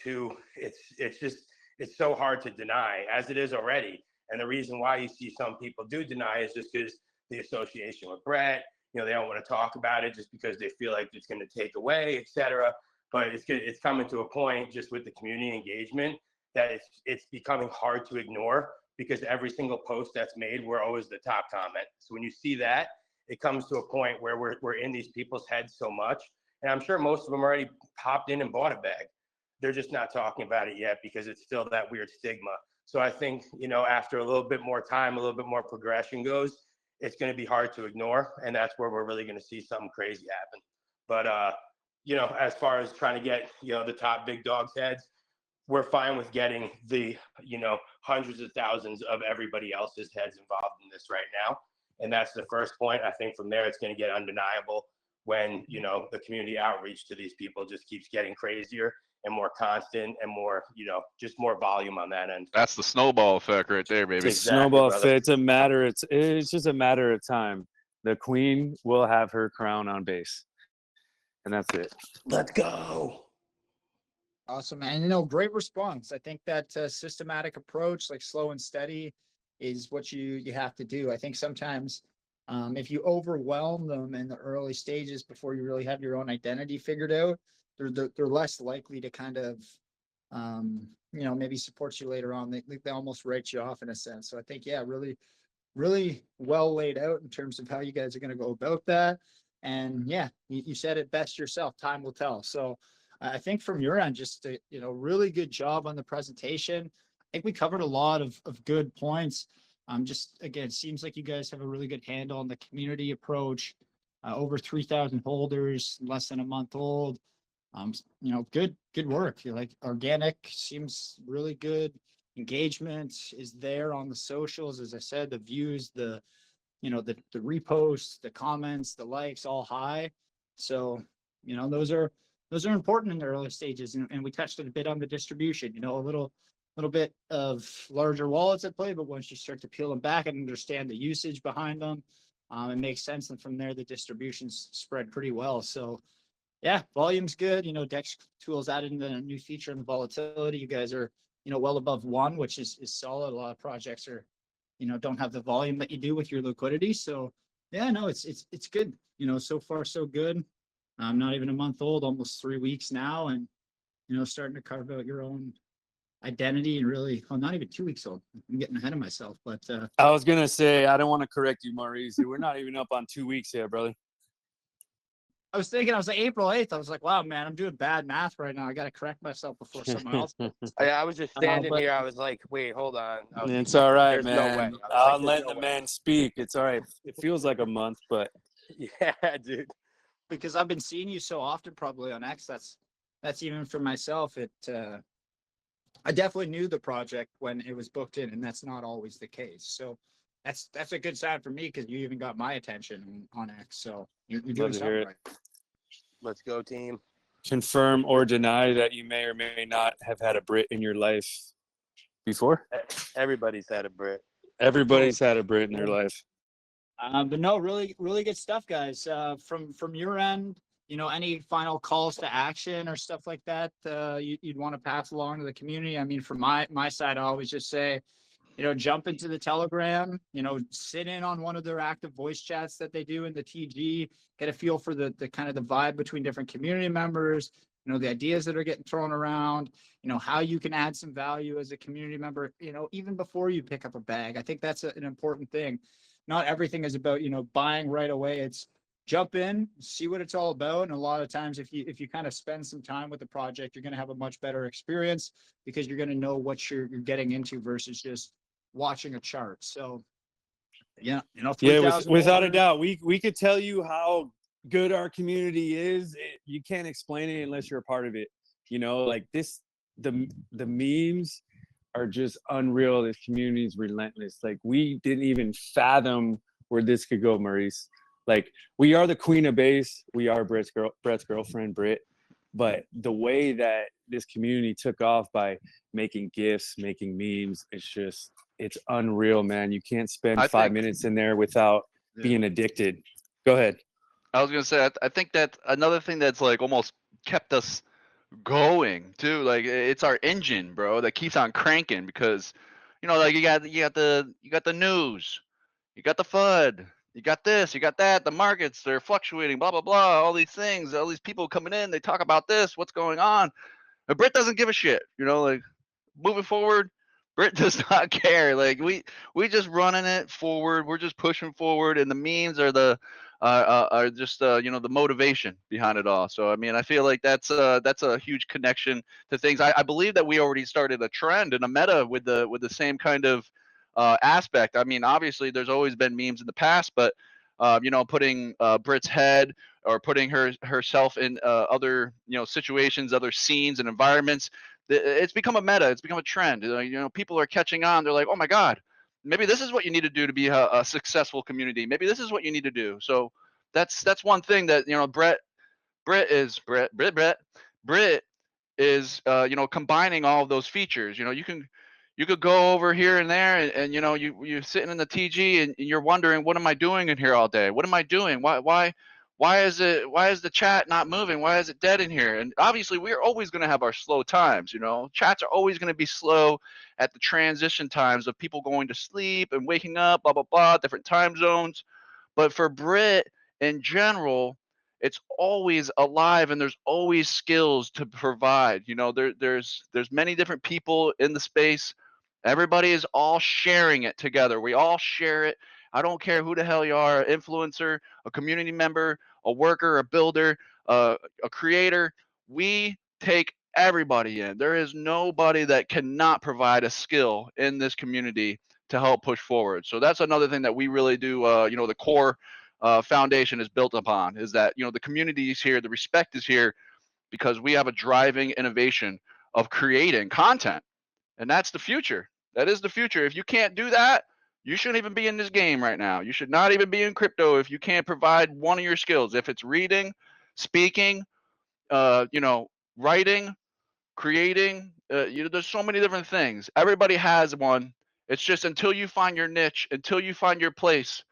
it's so hard to deny as it is already. And the reason why you see some people do deny is just because the association with Brett, they don't want to talk about it just because they feel like it's going to take away, et cetera. But it's coming to a point just with the community engagement that it's becoming hard to ignore, because every single post that's made, we're always the top comment. So when you see that, it comes to a point where we're in these people's heads so much. And I'm sure most of them already popped in and bought a bag. They're just not talking about it yet because it's still that weird stigma. So I think, after a little bit more time, a little bit more progression goes, it's going to be hard to ignore. And that's where we're really going to see something crazy happen. But, as far as trying to get, the top big dogs' heads, we're fine with getting the, hundreds of thousands of everybody else's heads involved in this right now. And that's the first point. I think from there, it's going to get undeniable when, the community outreach to these people just keeps getting crazier and more constant and more, just more volume on that end. That's the snowball effect right there, baby. It's a Exactly, snowball brother. effect. It's just a matter of time. The queen will have her crown on base, and that's it. Let's go. Awesome, man. Great response. I think that systematic approach, like slow and steady, is what you have to do. I think sometimes if you overwhelm them in the early stages before you really have your own identity figured out, they're less likely to kind of maybe support you later on. They almost write you off in a sense. So I think, yeah, really, really well laid out in terms of how you guys are going to go about that. And yeah, you said it best yourself. Time will tell. So I think from your end, just a, really good job on the presentation. I think we covered a lot of good points. Just again, seems like you guys have a really good handle on the community approach. Over 3,000 holders, less than a month old. Good work. Like organic seems really good. Engagement is there on the socials. As I said, the views, the reposts, the comments, the likes, all high. So, those are important in the early stages. And we touched a bit on the distribution, a little bit of larger wallets at play, but once you start to peel them back and understand the usage behind them, it makes sense. And from there, the distributions spread pretty well. So yeah, volume's good. Dex tools added in a new feature in the volatility. You guys are, well above 1, which is solid. A lot of projects are, don't have the volume that you do with your liquidity. So yeah, no, it's good. So far so good. I'm not even a month old, almost 3 weeks now, and starting to carve out your own identity and really, not even 2 weeks old. I'm getting ahead of myself, but I was gonna say, I don't want to correct you, Maurice. We're not even up on 2 weeks yet, brother. I was thinking, I was like April 8th. I was like, wow, man, I'm doing bad math right now. I got to correct myself before someone else. I was just standing but- here. I was like, wait, hold on. It's all right, There's no way. man. I was like, I'm there's letting no the way. man speak. It's all right. It feels like a month, but Yeah, dude. Because I've been seeing you so often probably on X. That's even for myself. I definitely knew the project when it was booked in, and that's not always the case. So that's a good sign for me, because you even got my attention on X. So you're doing Love to hear something it. right. Let's go, team. confirm or deny that you may or may not have had a Brit in your life before. Everybody's had a Brit. Everybody's had a Brit in their life. But no, really, really good stuff, guys. From your end, any final calls to action or stuff like that you'd want to pass along to the community? I mean, from my side, I always just say, jump into the Telegram, sit in on one of their active voice chats that they do in the TG, get a feel for the kind of the vibe between different community members, the ideas that are getting thrown around, how you can add some value as a community member, even before you pick up a bag. I think that's an important thing. Not everything is about, buying right away. It's jump in, see what it's all about. And a lot of times, if you kind of spend some time with the project, you're going to have a much better experience, because you're going to know what you're getting into versus just watching a chart. So yeah, without a doubt, we could tell you how good our community is. You can't explain it unless you're a part of it. Like this, the memes are just unreal. This community is relentless. Like, we didn't even fathom where this could go, Maurice. Like, we are the queen of base. We are Brett's girlfriend, Brit. But the way that this community took off by making gifts, making memes, it's unreal, man. You can't spend I 5 think- minutes in there without Yeah. being addicted. Go ahead. I was gonna say, I think that another thing that's like almost kept us going too, like it's our engine, bro, that keeps on cranking because, like you got the news, you got the FUD, you got this, you got that, the markets, they're fluctuating, blah blah blah, all these things, all these people coming in, they talk about this, what's going on. But Brit doesn't give a shit, like moving forward. Brit does not care. Like we just running it forward. We're just pushing forward, and the memes are just the motivation behind it all. So I mean, I feel like that's a huge connection to things. I believe that we already started a trend and a meta with the same kind of aspect. I mean, obviously there's always been memes in the past, but putting Brit's head or putting herself in other situations, other scenes and environments. It's become a meta. It's become a trend. People are catching on. They're like, oh my God, maybe this is what you need to do to be a successful community. Maybe this is what you need to do. So that's one thing that Brit is combining all of those features. You could go over here and there, and you're sitting in the TG and you're wondering, what am I doing in here all day? What am I doing? Why is the chat not moving? Why is it dead in here? And obviously we're always going to have our slow times. Chats are always going to be slow at the transition times of people going to sleep and waking up, blah blah blah, different time zones. But for Brit in general, it's always alive, and there's always skills to provide. There's many different people in the space. Everybody is all sharing it together. We all share it. I don't care who the hell you are, an influencer, a community member, a worker, a builder, a creator. We take everybody in. There is nobody that cannot provide a skill in this community to help push forward. So that's another thing that we really do. The core foundation is built upon is that the community is here, the respect is here, because we have a driving innovation of creating content, and that's the future. That is the future. If you can't do that, you shouldn't even be in this game right now. You should not even be in crypto if you can't provide one of your skills. If it's reading, speaking, writing, creating, there's so many different things. Everybody has one. It's just until you find your niche, until you find your place,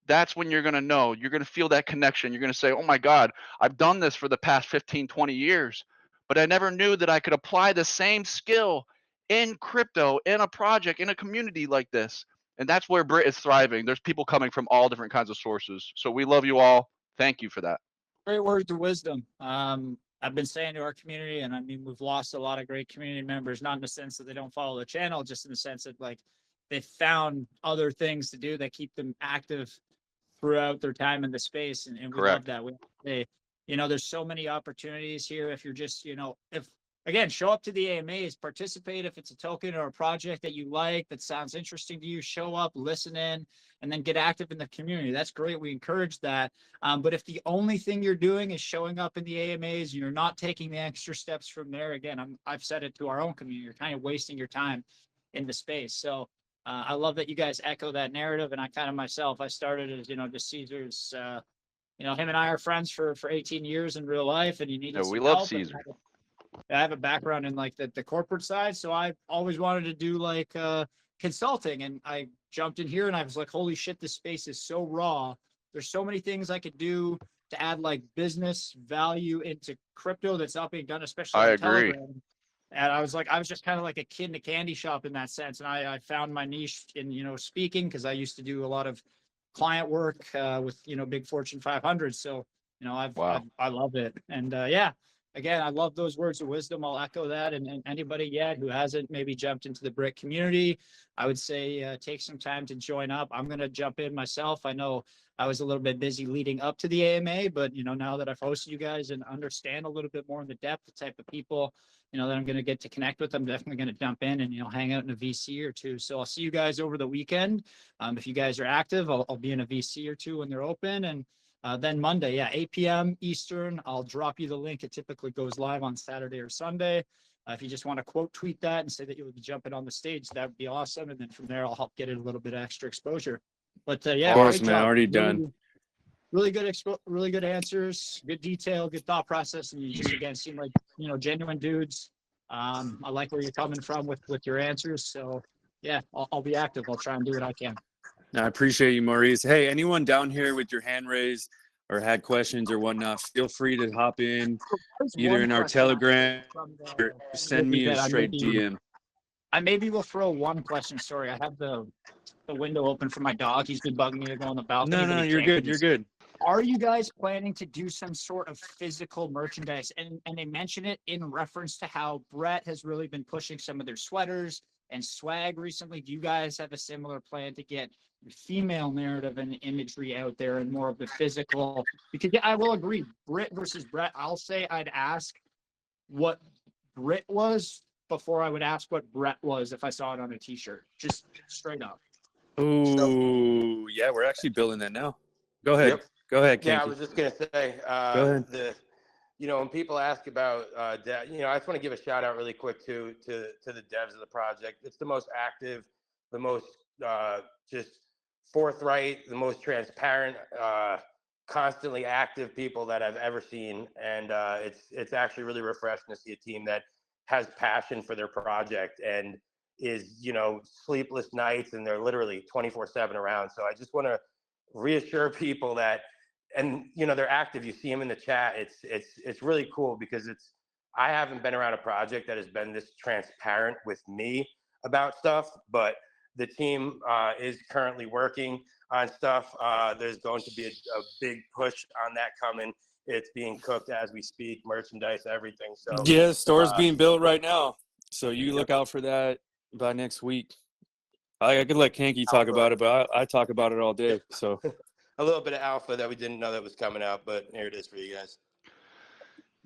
that's when you're going to know. You're going to feel that connection. You're going to say, oh my God, I've done this for the past 15, 20 years, but I never knew that I could apply the same skill in crypto, in a project, in a community like this. And that's where Brit is thriving. There's people coming from all different kinds of sources. So we love you all. Thank you for that. Great words of wisdom. I've been saying to our community, and I mean, we've lost a lot of great community members, not in the sense that they don't follow the channel, just in the sense that like they found other things to do that keep them active throughout their time in the space. And we love Correct. that. There's so many opportunities here. If you're just, if again, show up to the AMAs, participate. If it's a token or a project that you like, that sounds interesting to you, show up, listen in, and then get active in the community. That's great. We encourage that. But if the only thing you're doing is showing up in the AMAs, you're not taking the extra steps from there. Again, I've said it to our own community, you're kind of wasting your time in the space. So I love that you guys echo that narrative. And I kind of myself, I started as, just Caesar's, him and I are friends for 18 years in real life, and he needed Yeah, some we love help. And Caesar. I have a background in like the corporate side. So I always wanted to do like consulting, and I jumped in here and I was like, holy shit, this space is so raw. There's so many things I could do to add like business value into crypto that's not being done, especially I on agree. Telegram. And I was just kind of like a kid in a candy shop in that sense. And I found my niche in, speaking, because I used to do a lot of client work with, big Fortune 500. So, Wow. I love it. And yeah, again, I love those words of wisdom. I'll echo that. And anybody yet who hasn't maybe jumped into the Brit community, I would say take some time to join up. I'm going to jump in myself. I know I was a little bit busy leading up to the AMA, but, now that I've hosted you guys and understand a little bit more in the depth, the type of people, that I'm going to get to connect with, I'm definitely going to jump in and, hang out in a VC or two. So I'll see you guys over the weekend. If you guys are active, I'll be in a VC or two when they're open. And then Monday, 8 p.m. Eastern, I'll drop you the link. It typically goes live on Saturday or Sunday. If you just want to quote tweet that and say that you will be jumping on the stage, that would be awesome. And then from there, I'll help get it a little bit extra exposure. But yeah, Of course, great man. job. Already Really, done. really good answers, good detail, good thought process, and you just again seem like genuine dudes. I like where you're coming from with your answers. So yeah, I'll be active. I'll try and do what I can. I appreciate you, Maurice. Hey, anyone down here with your hand raised or had questions or whatnot, feel free to hop in There's either one in our question Telegram from or the send me a that straight DM. I maybe will throw one question. Sorry, I have the window open for my dog. He's been bugging me to go on the balcony, but No, he you're can't. good. You're good. Are you guys planning to do some sort of physical merchandise? And they mention it in reference to how Brett has really been pushing some of their sweaters and swag recently. Do you guys have a similar plan to get female narrative and imagery out there and more of the physical? Because yeah, I will agree, Britt versus Brett. I'll say I'd ask what Britt was before I would ask what Brett was if I saw it on a t-shirt, just straight up. Ooh, yeah, we're actually building that now. Go ahead. Yep. Go ahead, Yeah, I Kanky. was just gonna say, Go ahead. when people ask about, I just want to give a shout out really quick to the devs of the project. It's the most active, the most just forthright, the most transparent, constantly active people that I've ever seen, and it's actually really refreshing to see a team that has passion for their project and is sleepless nights, and they're literally 24/7 around. So I just want to reassure people that, and they're active. You see them in the chat. It's really cool because I haven't been around a project that has been this transparent with me about stuff, but the team is currently working on stuff. There's going to be a big push on that coming. It's being cooked as we speak, merchandise, everything. So Yeah, store's being built right now. So you look out for that by next week. I could let Kanky talk about it, but I talk about it all day. So a little bit of alpha that we didn't know that was coming out, but here it is for you guys.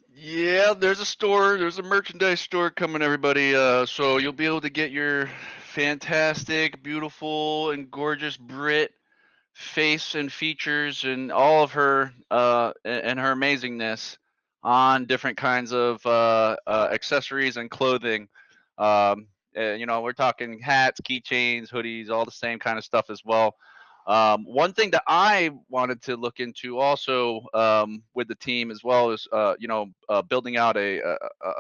Yeah, there's a merchandise store coming, everybody. So you'll be able to get your fantastic, beautiful, and gorgeous Brit face and features and all of her and her amazingness on different kinds of accessories and clothing. We're talking hats, keychains, hoodies, all the same kind of stuff as well. One thing that I wanted to look into also with the team as well is building out a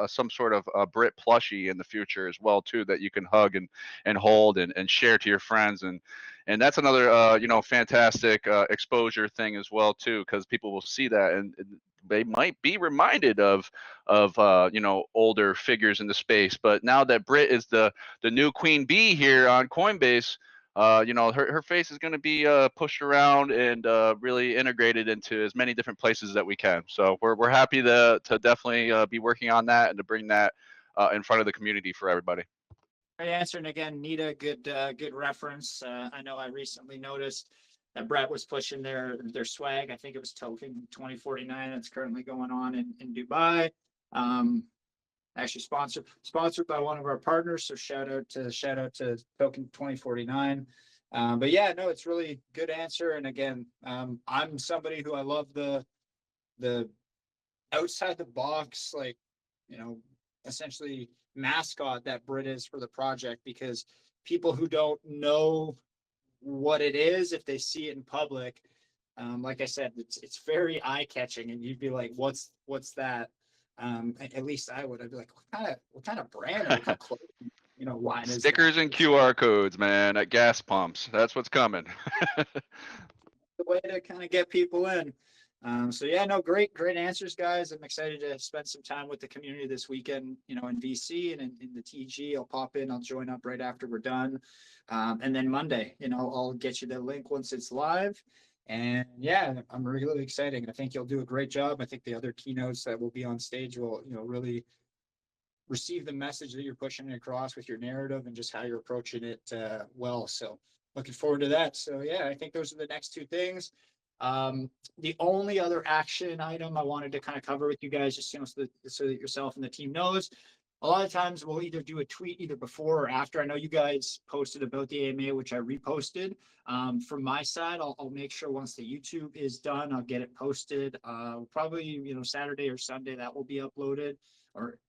some sort of a Brit plushie in the future as well too, that you can hug and hold and share to your friends, and that's another fantastic exposure thing as well too, because people will see that and they might be reminded of older figures in the space. But now that Brit is the new queen bee here on Coinbase, her face is going to be pushed around and really integrated into as many different places that we can. So we're happy to definitely be working on that and to bring that in front of the community for everybody. Great answer, and again, Nita, good reference. I know I recently noticed that Brett was pushing their swag. I think it was Token 2049 that's currently going on in Dubai. Actually sponsored by one of our partners. So shout out to Token 2049. But yeah, no, it's really good answer. And again, I'm somebody who I love the outside the box, like, essentially mascot that Brit is for the project, because people who don't know what it is, if they see it in public, like I said, it's very eye catching, and you'd be like, what's that? At least I would. I'd be like, what kind of brand, what kind of clothing, line is that? Stickers and QR codes, man, at gas pumps. That's what's coming. The way to kind of get people in. So yeah, no, great answers, guys. I'm excited to spend some time with the community this weekend, in VC and in the TG. I'll pop in, I'll join up right after we're done. And then Monday, I'll get you the link once it's live. And yeah, I'm really excited. I think you'll do a great job. I think the other keynotes that will be on stage will, really receive the message that you're pushing across with your narrative and just how you're approaching it well. So looking forward to that. So yeah, I think those are the next two things. The only other action item I wanted to kind of cover with you guys, just so that yourself and the team knows, a lot of times we'll either do a tweet either before or after. I know you guys posted about the AMA, which I reposted. From my side, I'll make sure once the YouTube is done, I'll get it posted. Probably Saturday or Sunday that will be uploaded. or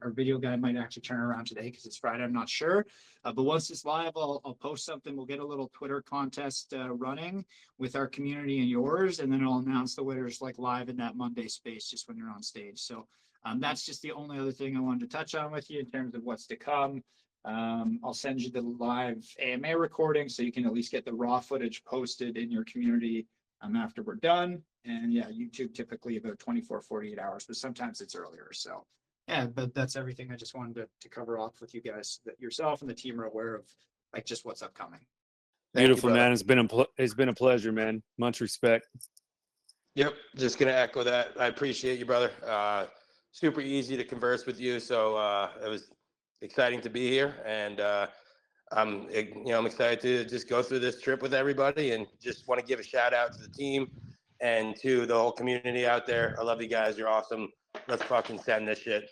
our video guy might actually turn around today because it's Friday. I'm not sure. But once it's live, I'll post something. We'll get a little Twitter contest running with our community and yours, and then I'll announce the winners like live in that Monday space just when you're on stage. So that's just the only other thing I wanted to touch on with you in terms of what's to come. I'll send you the live AMA recording so you can at least get the raw footage posted in your community after we're done. And yeah, YouTube typically about 24, 48 hours, but sometimes it's earlier. So yeah, but that's everything. I just wanted to cover off with you guys, that yourself and the team are aware of like just what's upcoming. Beautiful, brother. man. It's been a pleasure, man. Much respect. Yep, just gonna echo that. I appreciate you, brother. Super easy to converse with you, so it was exciting to be here, and I'm excited to just go through this trip with everybody, and just want to give a shout out to the team and to the whole community out there. I love you guys. You're awesome. Let's fucking send this shit.